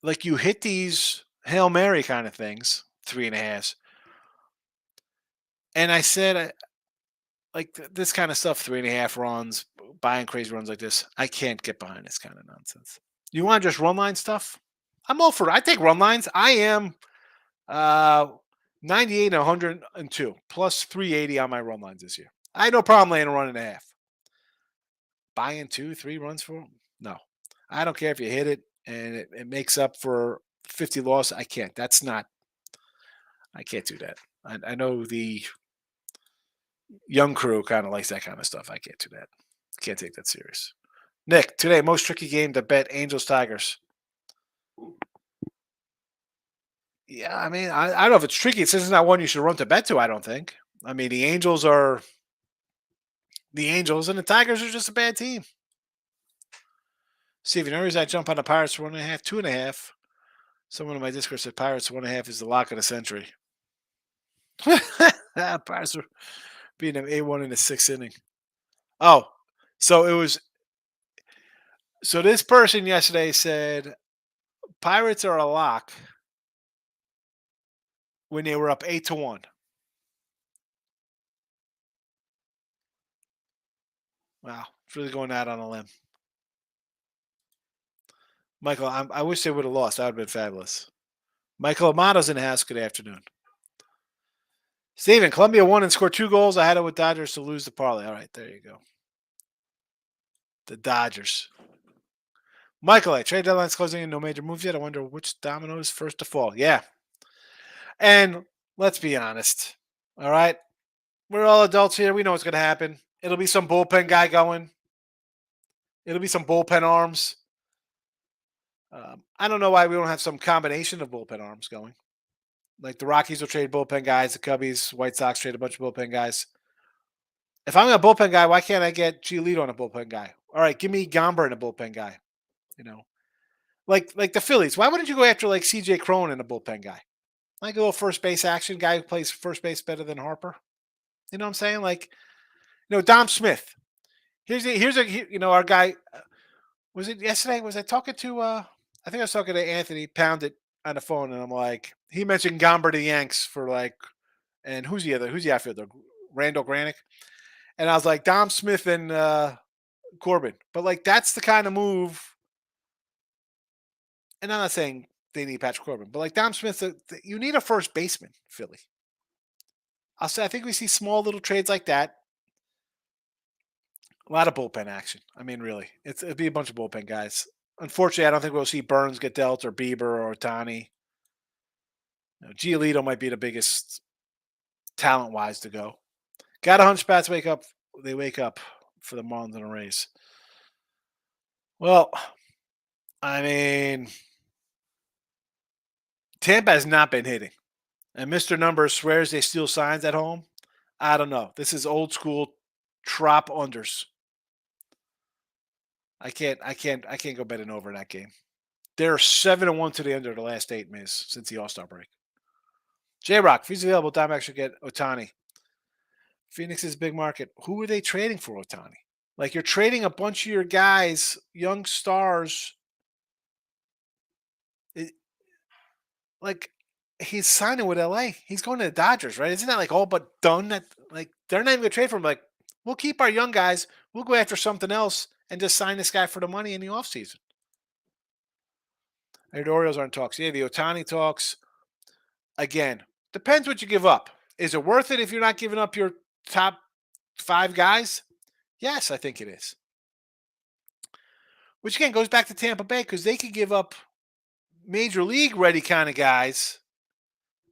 like you hit these Hail Mary kind of things, 3.5s. And I said, this kind of stuff, 3.5 runs, buying crazy runs like this, I can't get behind this kind of nonsense. You want just run line stuff? I'm all for it. I take run lines. I am 98 and 102 plus 380 on my run lines this year. I had no problem laying a run and a half. Buying 2-3 runs for them? No. I don't care if you hit it and it makes up for 50 loss. I can't. I can't do that. I know the young crew kind of likes that kind of stuff. I can't do that. Can't take that serious. Nick, today, most tricky game to bet Angels Tigers. Yeah, I mean, I don't know if it's tricky. It's not one you should run to bet to, I don't think. I mean, the Angels are the Angels, and the Tigers are just a bad team. Steve, you notice I jump on the Pirates for 1.5, 2.5. Someone in my Discord said Pirates 1.5 is the lock of the century. Pirates are beating them 8-1 in the 6th inning. Oh, so it was. So this person yesterday said Pirates are a lock when they were up 8-1. Wow, it's really going out on a limb. Michael, I wish they would have lost. That would have been fabulous. Michael Amato's in the house. Good afternoon. Steven, Columbia won and scored 2 goals. I had it with Dodgers to lose the parlay. All right, there you go. The Dodgers. Michael, trade deadline's closing in. No major moves yet. I wonder which domino is first to fall. Yeah. And let's be honest. All right. We're all adults here. We know what's going to happen. It'll be some bullpen guy going. It'll be some bullpen arms. I don't know why we don't have some combination of bullpen arms going. Like the Rockies will trade bullpen guys. The Cubbies, White Sox trade a bunch of bullpen guys. If I'm a bullpen guy, why can't I get Giolito on a bullpen guy? All right, give me Gomber and a bullpen guy. You know, like the Phillies. Why wouldn't you go after like C.J. Cron and a bullpen guy? Like a little first base action guy who plays first base better than Harper. You know what I'm saying? Like, Dom Smith. Here's our guy. Was it yesterday? Was I talking to? I think I was talking to Anthony Pounded on the phone, and I'm like, he mentioned Gomber to the Yanks for like, and who's the outfielder? Randall Granick. And I was like, Dom Smith and Corbin. But like, that's the kind of move. And I'm not saying they need Patrick Corbin, but like Dom Smith, you need a first baseman, Philly. I think we see small little trades like that. A lot of bullpen action. I mean, really, it'd be a bunch of bullpen guys. Unfortunately, I don't think we'll see Burns get dealt or Bieber or Otani. Giolito might be the biggest talent-wise to go. Got a hunch bats wake up. They wake up for the Marlins and the Rays. Well, I mean, Tampa has not been hitting. And Mr. Numbers swears they steal signs at home. I don't know. This is old school trop unders. I can't go betting over in that game. They're 7-1 to the under the last 8 minutes since the All-Star break. J-Rock, if he's available, Diamondbacks should get Otani. Phoenix's big market. Who are they trading for Otani? Like, you're trading a bunch of your guys, young stars. Like, he's signing with LA. He's going to the Dodgers, right? Isn't that like all but done? That like they're not even gonna trade for him. Like, we'll keep our young guys. We'll go after something else and just sign this guy for the money in the offseason. The Orioles aren't talks. Yeah, the Otani talks. Again, depends what you give up. Is it worth it if you're not giving up your top 5 guys? Yes, I think it is. Which again goes back to Tampa Bay because they could give up major league ready kind of guys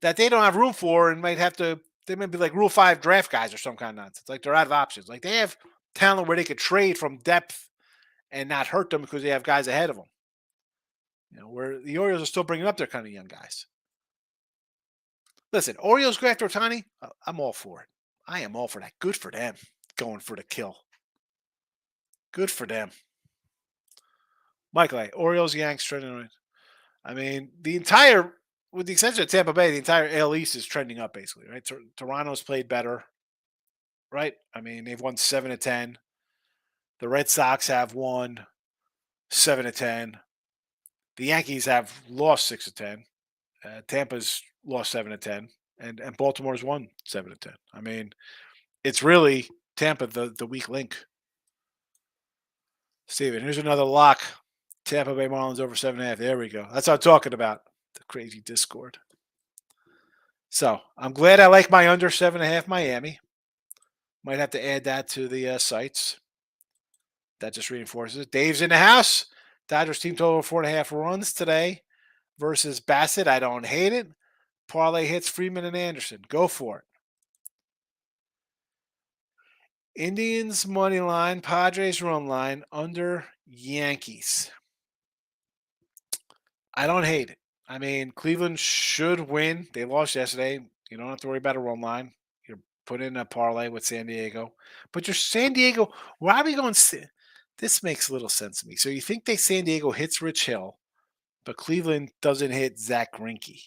that they don't have room for and they might be like Rule 5 draft guys or some kind of nonsense. Like, they're out of options. Like, they have talent where they could trade from depth and not hurt them because they have guys ahead of them. Where the Orioles are still bringing up their kind of young guys. Listen, Orioles go after Otani. I'm all for it. I am all for that. Good for them. going for the kill. Good for them. Michael A. Orioles, Yanks trending. I mean, with the exception of Tampa Bay, the entire AL East is trending up basically, right? Toronto's played better, right? I mean, they've won 7 of 10. The Red Sox have won 7 of 10. The Yankees have lost 6 of 10. Tampa's lost 7 of 10, and Baltimore's won 7 of 10. I mean, it's really Tampa the weak link. Steven, here's another lock. Tampa Bay Marlins over 7.5. There we go. That's what I'm talking about. The crazy Discord. So I'm glad I like my under 7.5 Miami. Might have to add that to the sites. That just reinforces it. Dave's in the house. Dodgers team total 4.5 runs today versus Bassett. I don't hate it. Parlay hits Freeman and Anderson. Go for it. Indians money line, Padres run line, under Yankees. I don't hate it. I mean, Cleveland should win. They lost yesterday. You don't have to worry about a run line. You're putting in a parlay with San Diego. But your San Diego, why are we going? This makes little sense to me. So you think San Diego hits Rich Hill, but Cleveland doesn't hit Zach Greinke.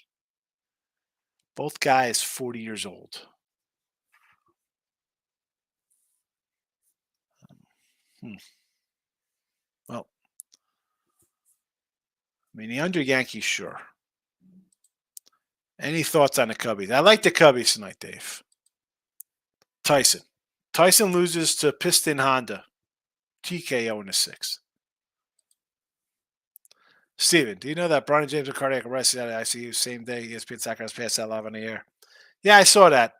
Both guys 40 years old. Well, I mean, the under Yankees, sure. Any thoughts on the Cubbies? I like the Cubbies tonight, Dave. Tyson. Tyson loses to Piston Honda. TKO in the 6th. Steven, do you know that Bronny James with cardiac arrest at ICU same day ESPN Soccer has passed out live on the air? Yeah, I saw that.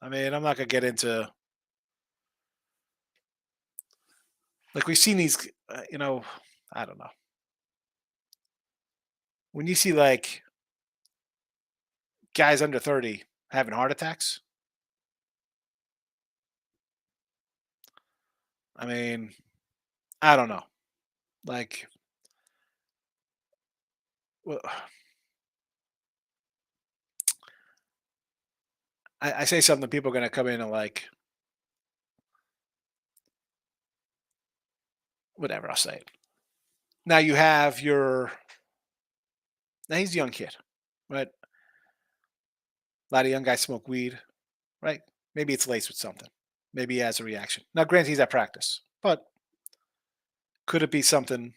I mean, I'm not going to get into... Like, we've seen these, I don't know. When you see, like, guys under 30 having heart attacks, I mean, I don't know. Like, well, I say something, people are going to come in and like, whatever, I'll say it. Now you have now he's a young kid, right? A lot of young guys smoke weed, right? Maybe it's laced with something. Maybe he has a reaction. Now, granted, he's at practice, but could it be something,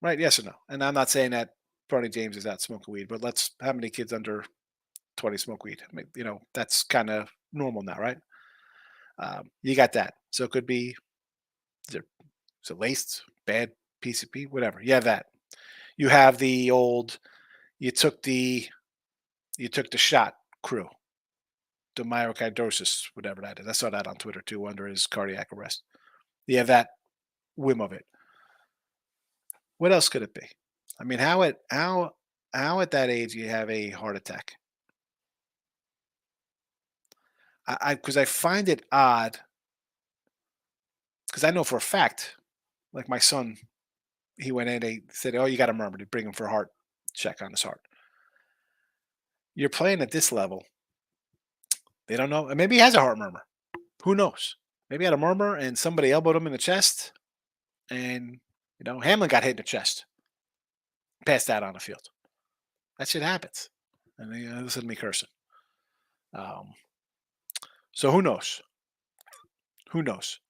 right? Yes or no? And I'm not saying that Bronny James is out smoking weed, but how many kids under 20 smoke weed? I mean, that's kind of normal now, right? You got that. So it could be, is it laced, bad PCP, whatever. You have that. You have the old, you took the shot crew, the myocardosis, whatever that is. I saw that on Twitter too, under his cardiac arrest. You have that whim of it. What else could it be? I mean, how at that age you have a heart attack? Because I find it odd, because I know for a fact, like my son, he went in, they said, "Oh, you got a murmur." To bring him for a heart check on his heart. You're playing at this level. They don't know. Maybe he has a heart murmur. Who knows? Maybe he had a murmur and somebody elbowed him in the chest, and Hamlin got hit in the chest, passed out on the field. That shit happens. And listen to me cursing. So who knows? Who knows?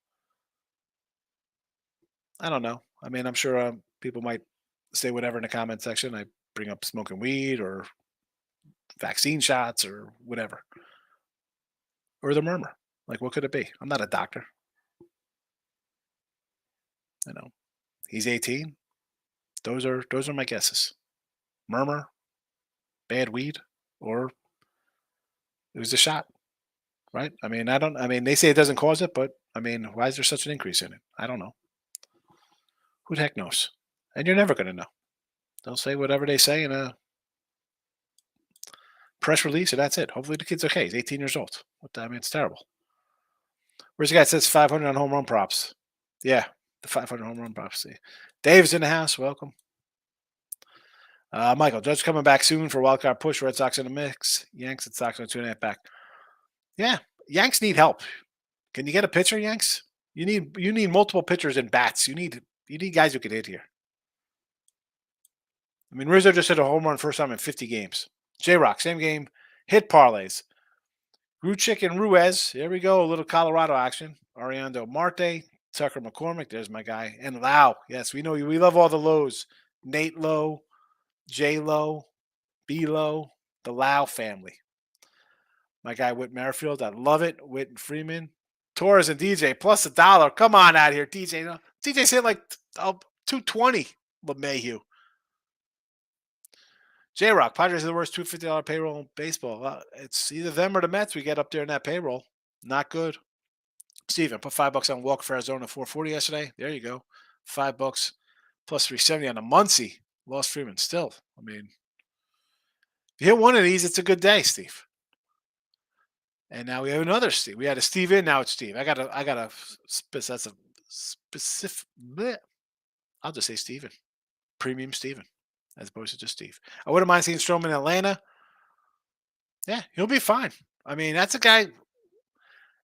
I don't know. I mean, I'm sure people might say whatever in the comment section. I bring up smoking weed or vaccine shots or whatever. Or the murmur. Like, what could it be? I'm not a doctor. He's 18. Those are my guesses. Murmur, bad weed, or it was a shot. Right? I mean, they say it doesn't cause it, but I mean, why is there such an increase in it? I don't know. Who the heck knows? And you're never going to know. They'll say whatever they say in a press release, and that's it. Hopefully the kid's okay. He's 18 years old. I mean, it's terrible. Where's the guy that says 500 on home run props? Yeah, the 500 home run props. Dave's in the house. Welcome. Michael, Judge coming back soon for wildcard push. Red Sox in the mix. Yanks and Sox on 2.5 back. Yeah, Yanks need help. Can you get a pitcher, Yanks? You need multiple pitchers and bats. You need guys who can hit here. I mean, Rizzo just hit a home run first time in 50 games. J-Rock, same game, hit parlays. Gruchik and Ruiz. Here we go. A little Colorado action. Ariando Marte, Tucker McCormick. There's my guy. And Lau. Yes, we know you. We love all the lows. Nate Lowe, J Lowe, B Lowe, the Lau family. My guy Whit Merrifield. I love it. Whit and Freeman. Torres and DJ plus $1. Come on out here, DJ. No, DJ's hit like 220. LeMahieu. J-Rock, Padres are the worst $250 payroll in baseball. It's either them or the Mets we get up there in that payroll. Not good. Steven, put $5 on Walker for Arizona 440 yesterday. There you go. $5 plus 370 on the Muncie. Lost Freeman. Still, I mean, if you hit one of these, it's a good day, Steve. And now we have another Steve. We had a Steve in, now it's Steve. That's a specific. Bleh. I'll just say Steven. Premium Steven, as opposed to just Steve. I wouldn't mind seeing Stroman in Atlanta. Yeah, he'll be fine. I mean, that's a guy.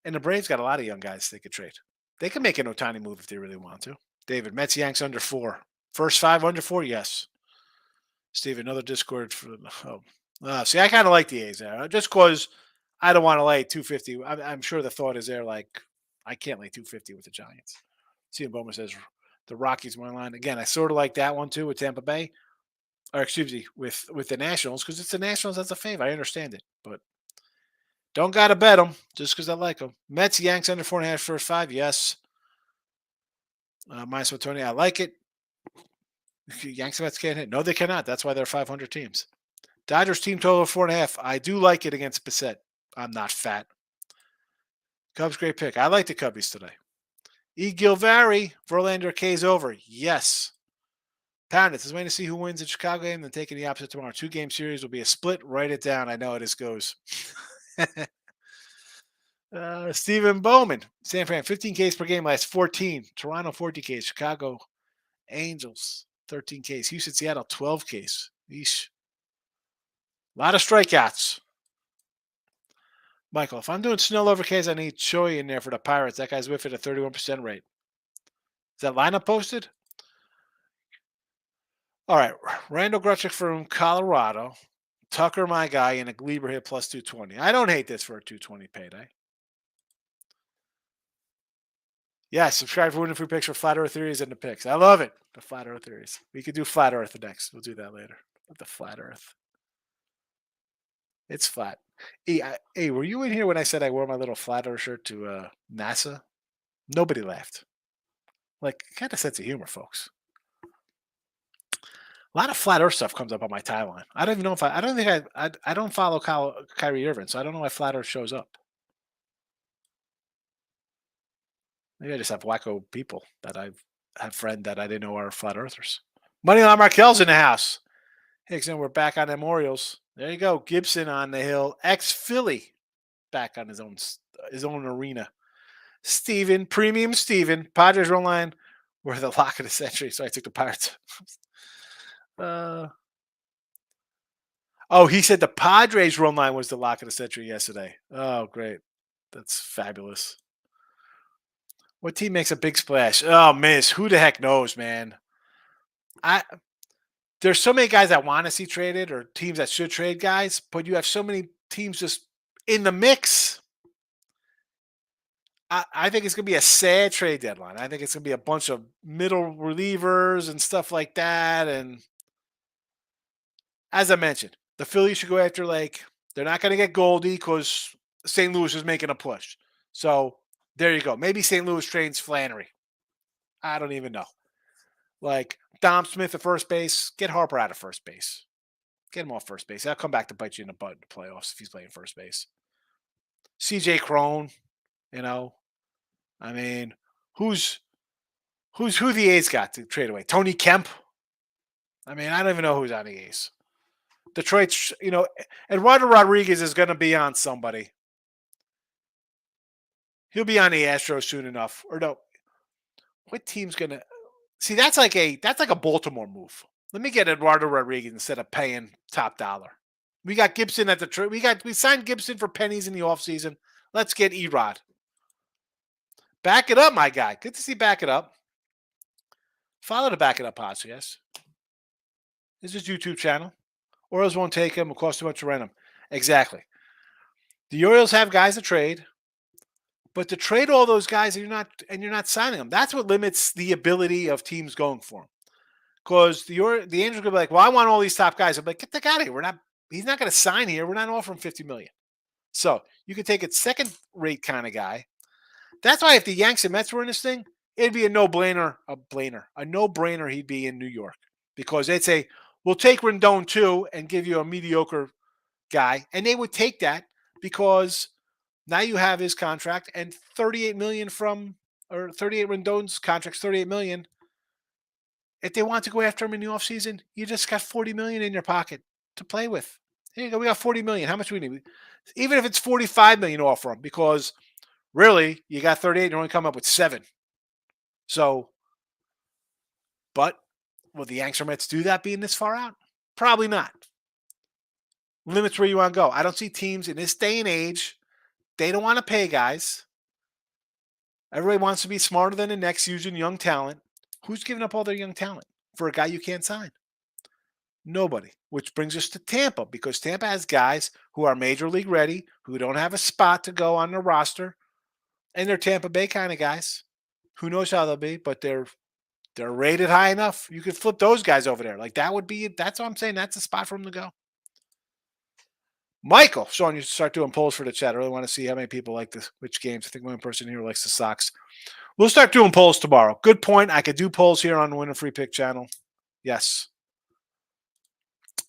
And the Braves got a lot of young guys they could trade. They could make an Otani move if they really want to. David, Mets Yanks under 4. First 5 under 4, yes. Steve, another Discord for. See, I kind of like the A's there, just because I don't want to lay 250. I'm sure the thought is there, like I can't lay 250 with the Giants. Steven Bowman says the Rockies money line again. I sort of like that one too with Tampa Bay, or excuse me, with the Nationals, because it's the Nationals that's a fave. I understand it, but don't gotta bet them just because I like them. Mets Yanks under 4.5 first 5, yes. Minus Tony, I like it. Yanks and Mets can't hit. No, they cannot. That's why they're 500 teams. Dodgers team total of 4.5. I do like it against Bissett. I'm not fat. Cubs, great pick. I like the Cubbies today. E. Gilvari, Verlander, K's over. Yes. Pounded. Is waiting to see who wins the Chicago game, then taking the opposite tomorrow. 2-game series will be a split. Write it down. I know how this goes. Stephen Bowman, San Fran, 15 Ks per game, last 14. Toronto, 14 Ks. Chicago, Angels, 13 Ks. Houston, Seattle, 12 Ks. Yeesh. A lot of strikeouts. Michael, if I'm doing Snell over Ks, I need Choi in there for the Pirates. That guy's whiffing at a 31% rate. Is that lineup posted? All right. Randall Grutchick from Colorado. Tucker, my guy, and a Glieber hit plus 220. I don't hate this for a 220 payday. Yeah, subscribe for winning free picks for Flat Earth Theories and the picks. I love it. The Flat Earth Theories. We could do Flat Earth next. We'll do that later. The Flat Earth. It's flat. Hey, were you in here when I said I wore my little Flat Earth shirt to NASA? Nobody laughed. Like, kind of sense of humor, folks. A lot of Flat Earth stuff comes up on my timeline. I don't even know if I don't think I don't follow Kyrie Irving, so I don't know why Flat Earth shows up. Maybe I just have wacko people that I've had friend that I didn't know are Flat Earthers. Moneyline Markel's in the house. Hickson, we're back on them Orioles. There you go. Gibson on the hill. Ex-Philly. Back on his own arena. Steven, Premium Steven. Padres run line were the lock of the century, so I took the Pirates. He said the Padres run line was the lock of the century yesterday. Oh, great. That's fabulous. What team makes a big splash? Oh, miss. Who the heck knows, man? There's so many guys that want to see traded or teams that should trade guys, but you have so many teams just in the mix. I think it's going to be a sad trade deadline. I think it's going to be a bunch of middle relievers and stuff like that. And as I mentioned, the Phillies should go after, like, they're not going to get Goldie because St. Louis is making a push. So there you go. Maybe St. Louis trades Flannery. I don't even know. Like, Dom Smith at first base, get Harper out of first base. Get him off first base. That'll come back to bite you in the butt in the playoffs if he's playing first base. CJ Crone, I mean, who the A's got to trade away? Tony Kemp? I mean, I don't even know who's on the A's. Detroit's, Eduardo Rodriguez is going to be on somebody. He'll be on the Astros soon enough. Or no, what team's going to see? That's like a Baltimore move. Let me get Eduardo Rodriguez instead of paying top dollar. We got Gibson at the trade. We signed Gibson for pennies in the offseason. Let's get Erod. Back it up, my guy. Good to see Back It Up. Follow the Back It Up podcast. This is his YouTube channel. Orioles won't take him. It'll cost too much to rent him. Exactly. The Orioles have guys to trade, but to trade all those guys you're not signing them, that's what limits the ability of teams going for him. Because the Angels could be like, well, I want all these top guys. I'm like, get the guy out of here. He's not going to sign here. We're not offering $50 million. So you could take a second rate kind of guy. That's why if the Yanks and Mets were in this thing, it'd be a no-brainer. A no-brainer he'd be in New York. Because they'd say, we'll take Rendon too and give you a mediocre guy. And they would take that because now you have his contract and $38 million or 38 Rendon's contract's $38 million. If they want to go after him in the offseason, you just got $40 million in your pocket to play with. Here you go. We got $40 million. How much do we need? Even if it's $45 million to offer him, because really you got 38 and you're only coming up with 7. So, but will the Yanks or Mets do that being this far out? Probably not. Limits where you want to go. I don't see teams in this day and age. They don't want to pay guys. Everybody wants to be smarter than the next using young talent. Who's giving up all their young talent for a guy you can't sign? Nobody. Which brings us to Tampa, because Tampa has guys who are major league ready, who don't have a spot to go on their roster, and they're Tampa Bay kind of guys. Who knows how they'll be, but they're rated high enough. You could flip those guys over there. Like that's what I'm saying. That's a spot for them to go. Michael, Sean, you start doing polls for the chat. I really want to see how many people like this, which games. I think one person here likes the Sox. We'll start doing polls tomorrow. Good point. I could do polls here on the Winner Free Pick channel. Yes.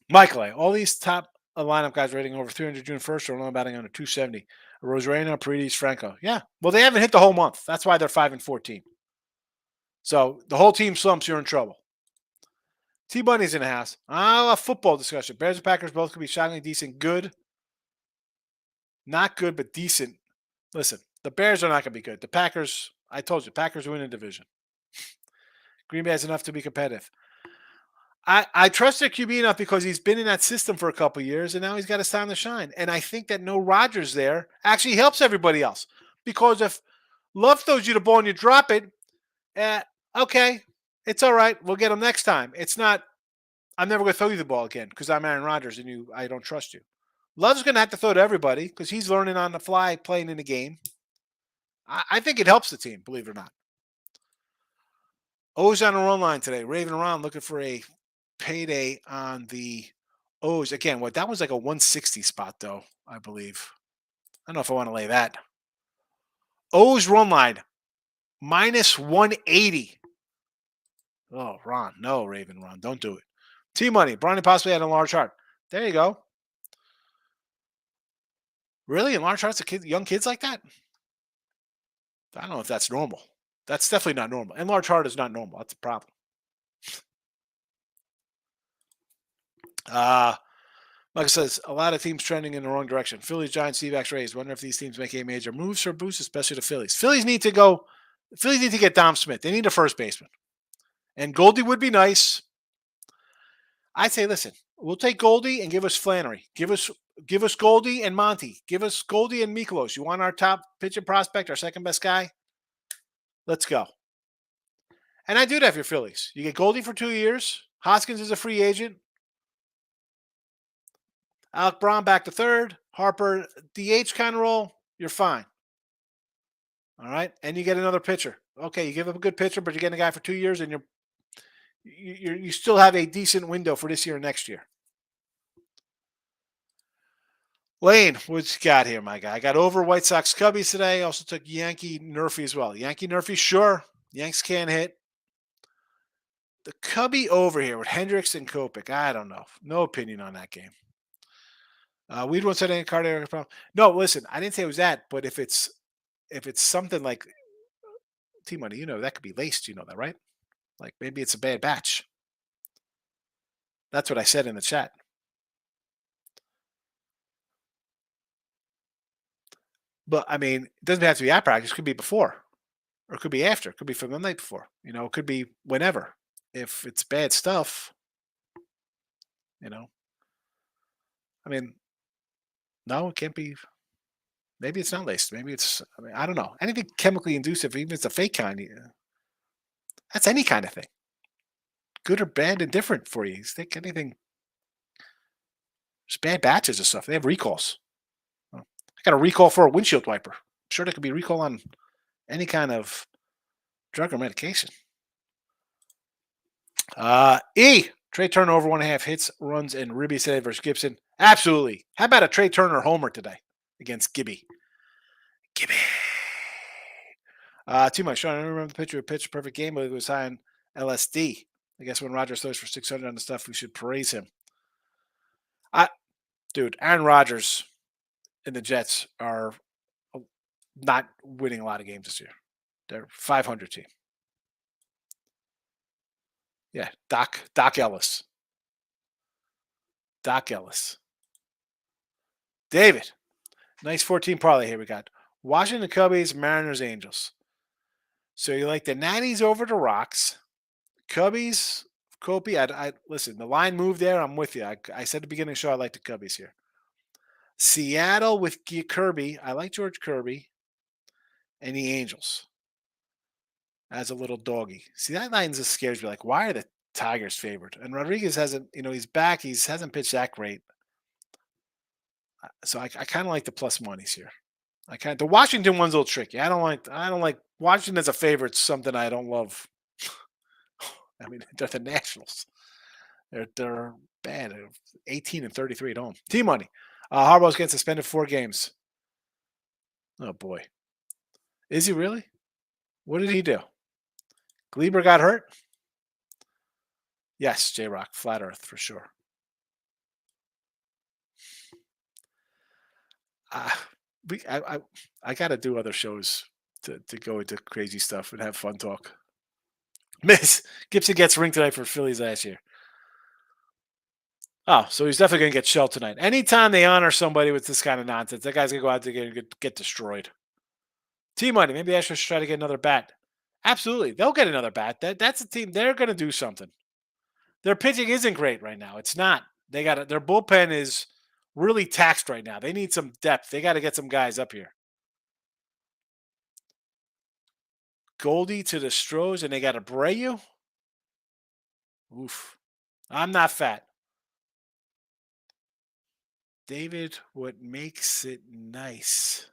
Michael, all these top lineup guys rating over 300 June 1st are only batting under 270. Rosarena, Paredes, Franco. Yeah. Well, they haven't hit the whole month. That's why they're 5-14. So the whole team slumps, you're in trouble. T-Bunny's in the house. A football discussion. Bears and Packers both could be shockingly decent. Good. Not good, but decent. Listen, the Bears are not going to be good. The Packers, I told you, Packers win the division. Green Bay has enough to be competitive. I trust their QB enough because he's been in that system for a couple of years, and now he's got his time to shine. And I think that no Rodgers there actually helps everybody else. Because if Love throws you the ball and you drop it, okay, it's all right. We'll get him next time. It's not, I'm never going to throw you the ball again because I'm Aaron Rodgers and I don't trust you. Love's going to have to throw to everybody because he's learning on the fly, playing in the game. I think it helps the team, believe it or not. O's on the run line today. Raving around looking for a payday on the O's. Again, that was like a 160 spot, though, I believe. I don't know if I want to lay that. O's run line, minus 180. Oh, Ron. No, Raven Ron. Don't do it. T-Money. Bronny possibly had a large heart. There you go. Really? In large hearts, young kids like that? I don't know if that's normal. That's definitely not normal. And large heart is not normal. That's a problem. Like I says, a lot of teams trending in the wrong direction. Phillies, Giants, D-backs, Rays. Wonder if these teams make any major moves or boosts, especially the Phillies. Phillies need to get Dom Smith. They need a first baseman. And Goldie would be nice. I'd say, listen, we'll take Goldie and give us Flannery. Give us Goldie and Monty. Give us Goldie and Mikolos. You want our top pitching prospect, our second best guy? Let's go. And I do that for your Phillies. You get Goldie for 2 years. Hoskins is a free agent. Alec Braun back to third. Harper, DH kind of role. You're fine. All right? And you get another pitcher. Okay, you give up a good pitcher, but you're getting a guy for 2 years, and you still have a decent window for this year and next year. Lane, what's you got here, my guy? I got over White Sox Cubbies today. Also took Yankee Nerfy as well. Yankee Nerfy, sure. Yanks can't hit. The Cubby over here with Hendricks and Kopech. I don't know. No opinion on that game. We'd once said any cardiac problem. No, listen, I didn't say it was that, but if it's something like T-Money, that could be laced. You know that, right? Like maybe it's a bad batch. That's what I said in the chat. But I mean, it doesn't have to be at practice. It could be before, or it could be after. It could be from the night before. It could be whenever. If it's bad stuff, I mean, no, it can't be. Maybe it's not laced. Maybe it's. I mean, I don't know. Anything chemically inducive, even if it's a fake kind, that's any kind of thing, good or bad, and different for you. You think anything? Just bad batches of stuff. They have recalls. I got a recall for a windshield wiper. I'm sure there could be a recall on any kind of drug or medication. E. Trey Turner over 1.5 hits, runs, and ribbies today versus Gibson. Absolutely. How about a Trey Turner homer today against Gibby? Gibby. Too much. Sean, I don't remember the pitcher who pitched a perfect game, but it was high on LSD. I guess when Rodgers throws for 600 on the stuff, we should praise him. Dude, Aaron Rodgers and the Jets are not winning a lot of games this year. They're 500 team. Yeah, Doc Ellis. Doc Ellis. David, nice 14 parlay here we got. Washington Cubbies, Mariners, Angels. So you like the Natties over the Rocks. Cubbies, Kopi. I listen, the line moved there. I'm with you. I said at the beginning of the show I like the Cubbies here. Seattle with Kirby. I like George Kirby. And the Angels as a little doggy. See, that line just scares me. Like, why are the Tigers favored? And Rodriguez hasn't, he's back. He hasn't pitched that great. So I kind of like the plus monies here. The Washington one's a little tricky. I don't like Washington as a favorite. Something I don't love. I mean, they're the Nationals. They're bad. 18-33 at home. Team money. Harbaugh's getting suspended 4 games. Oh boy, is he really? What did he do? Gleber got hurt. Yes, J-Rock, flat Earth for sure. I got to do other shows to go into crazy stuff and have fun talk. Miss Gibson gets ring tonight for Phillies last year. Oh, so he's definitely going to get shelled tonight. Anytime they honor somebody with this kind of nonsense, that guy's going to go out there and get destroyed. T-Money, maybe the Astros should try to get another bat. Absolutely. They'll get another bat. That's a team. They're going to do something. Their pitching isn't great right now. It's not. Their bullpen is really taxed right now. They need some depth. They got to get some guys up here. Goldie to the Stros, and they got Abreu. Oof. I'm not fat. David, what makes it nice?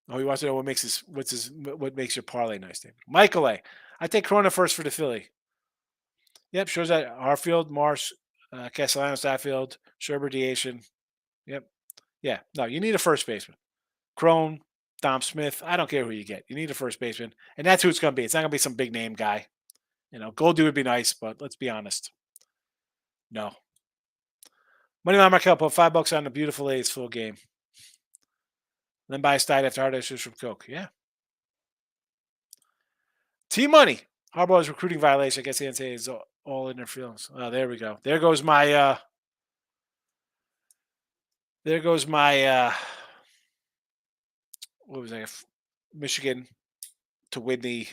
Oh, he wants to know what makes your parlay nice, David. Michael A. I take Corona first for the Philly. Yep, shows that Harfield, Marsh, Castellanos, Stafffield, Sherber, Deation. Yep. Yeah. No, you need a first baseman. Crone, Dom Smith. I don't care who you get. You need a first baseman, and that's who it's going to be. It's not going to be some big name guy. Goldie would be nice, but let's be honest. No. Moneyline Markel put $5 on the beautiful A's full game. Then buy a stide after hard issues from Coke. Yeah. T-Money. Harbaugh's recruiting violation. I guess the NCAA is all in their feelings. Oh, there we go. There goes my what was that? Michigan to win the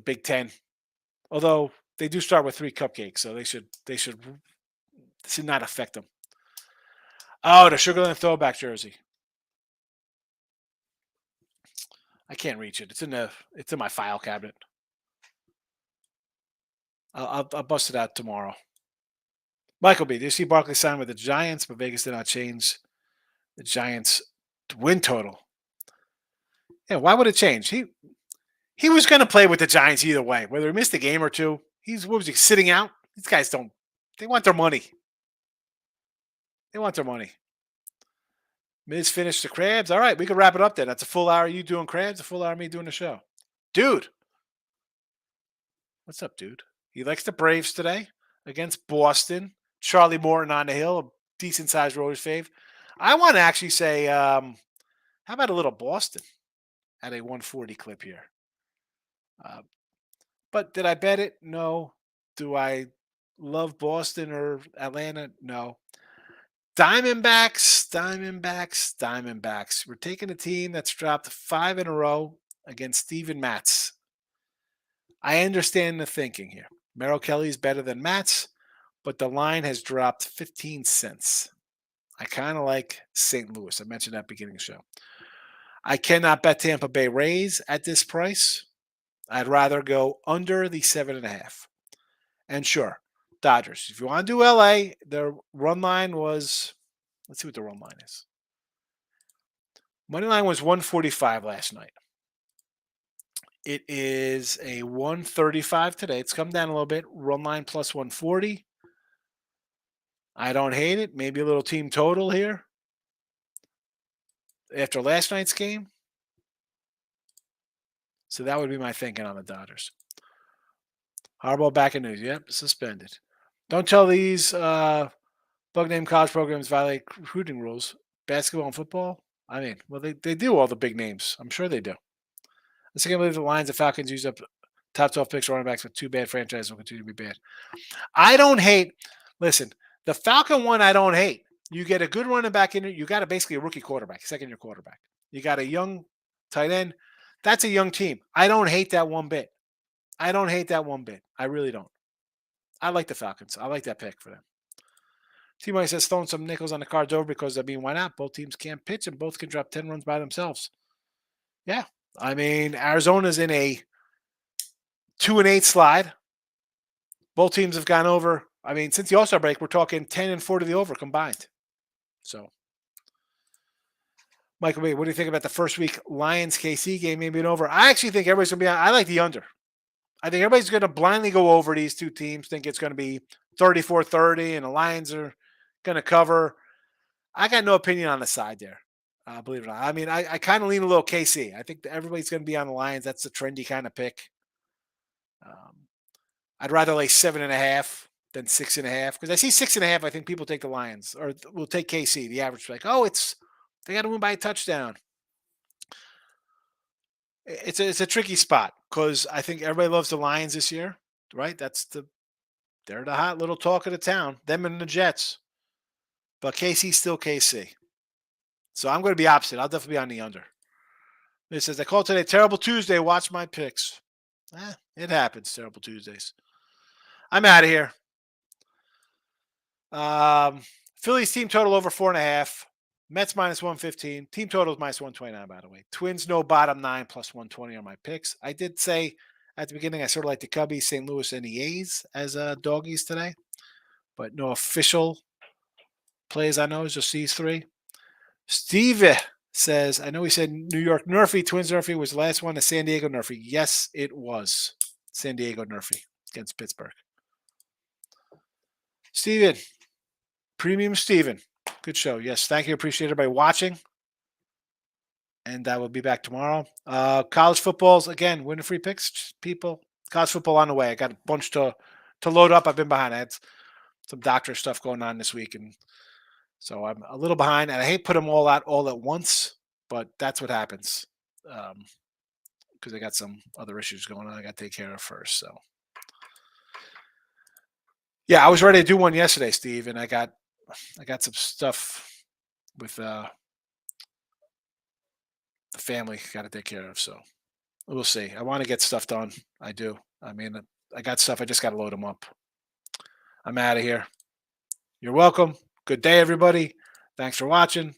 Big Ten. Although they do start with 3 cupcakes, so this should not affect them. Oh, the Sugarland throwback jersey. I can't reach it. It's in my file cabinet. I'll bust it out tomorrow. Michael B. Did you see Barkley sign with the Giants, but Vegas did not change the Giants' win total? Yeah, why would it change? He was going to play with the Giants either way, whether he missed a game or two. What was he sitting out? These guys don't. They want their money. They want their money. Miz finished the crabs. All right, we can wrap it up then. That's a full hour of you doing crabs, a full hour of me doing the show. Dude. What's up, dude? He likes the Braves today against Boston. Charlie Morton on the hill, a decent-sized Rotors fave. I want to actually say, how about a little Boston at a 140 clip here? But did I bet it? No. Do I love Boston or Atlanta? No. Diamondbacks. We're taking a team that's dropped 5 in a row against Steven Matz. I understand the thinking here. Merrill Kelly's better than Matz, but the line has dropped 15 cents. I kind of like St. Louis. I mentioned that beginning of the show. I cannot bet Tampa Bay Rays at this price. I'd rather go under the 7.5. And sure, Dodgers. If you want to do LA, their run line was, let's see what the run line is. Money line was 145 last night. It is a 135 today. It's come down a little bit. Run line plus 140. I don't hate it. Maybe a little team total here after last night's game. So that would be my thinking on the Dodgers. Harbaugh back in news. Yep, suspended. Don't tell these bug-name college programs violate recruiting rules. Basketball and football? I mean, well, they do all the big names. I'm sure they do. I can't believe the Lions and Falcons use up top 12 picks running backs with two bad franchises will continue to be bad. I don't hate. Listen, the Falcon one I don't hate. You get a good running back in it. You got basically a rookie quarterback, second-year quarterback. You got a young tight end. That's a young team. I don't hate that one bit. I really don't. I like the Falcons. I like that pick for them. T-Money says throwing some nickels on the cards over because, I mean, why not? Both teams can't pitch and both can drop 10 runs by themselves. Yeah. I mean, Arizona's in a 2-8 slide. Both teams have gone over. I mean, since the All-Star break, we're talking 10 and 4 to the over combined. So, Michael B., what do you think about the first week Lions-KC game maybe an over? I actually think everybody's going to be on. I like the under. I think everybody's going to blindly go over these two teams, think it's going to be 34-30, and the Lions are going to cover. I got no opinion on the side there, believe it or not. I mean, I kind of lean a little KC. I think everybody's going to be on the Lions. That's the trendy kind of pick. I'd rather lay 7.5 than 6.5 because I see 6.5. I think people take the Lions or will take KC. The average like, they got to win by a touchdown. It's a tricky spot because I think everybody loves the Lions this year, right? They're the hot little talk of the town. Them and the Jets, but KC's still KC. So I'm going to be opposite. I'll definitely be on the under. It says I called today terrible Tuesday. Watch my picks. It happens. Terrible Tuesdays. I'm out of here. Phillies team total over 4.5. Mets minus 115. Team total is minus 129, by the way. Twins no bottom 9 plus 120 on my picks. I did say at the beginning I sort of like the Cubbies, St. Louis, and the A's as doggies today, but no official plays I know. Just these three. Steve says, I know he said New York Nerfy, Twins Nerfy was the last one to San Diego Nerfy. Yes, it was San Diego Nerfy against Pittsburgh. Steven, Premium Steven, good show. Yes, thank you. Appreciate everybody watching. And I will be back tomorrow. College footballs, again, winning free picks, people. College football on the way. I got a bunch to load up. I've been behind. I had some doctor stuff going on this week, and so I'm a little behind. And I hate put them all out all at once, but that's what happens because I got some other issues going on I got to take care of first. So, yeah, I was ready to do one yesterday, Steve, and I got some stuff with the family got to take care of. So we'll see. I want to get stuff done. I do. I mean, I got stuff. I just got to load them up. I'm out of here. You're welcome. Good day, everybody. Thanks for watching.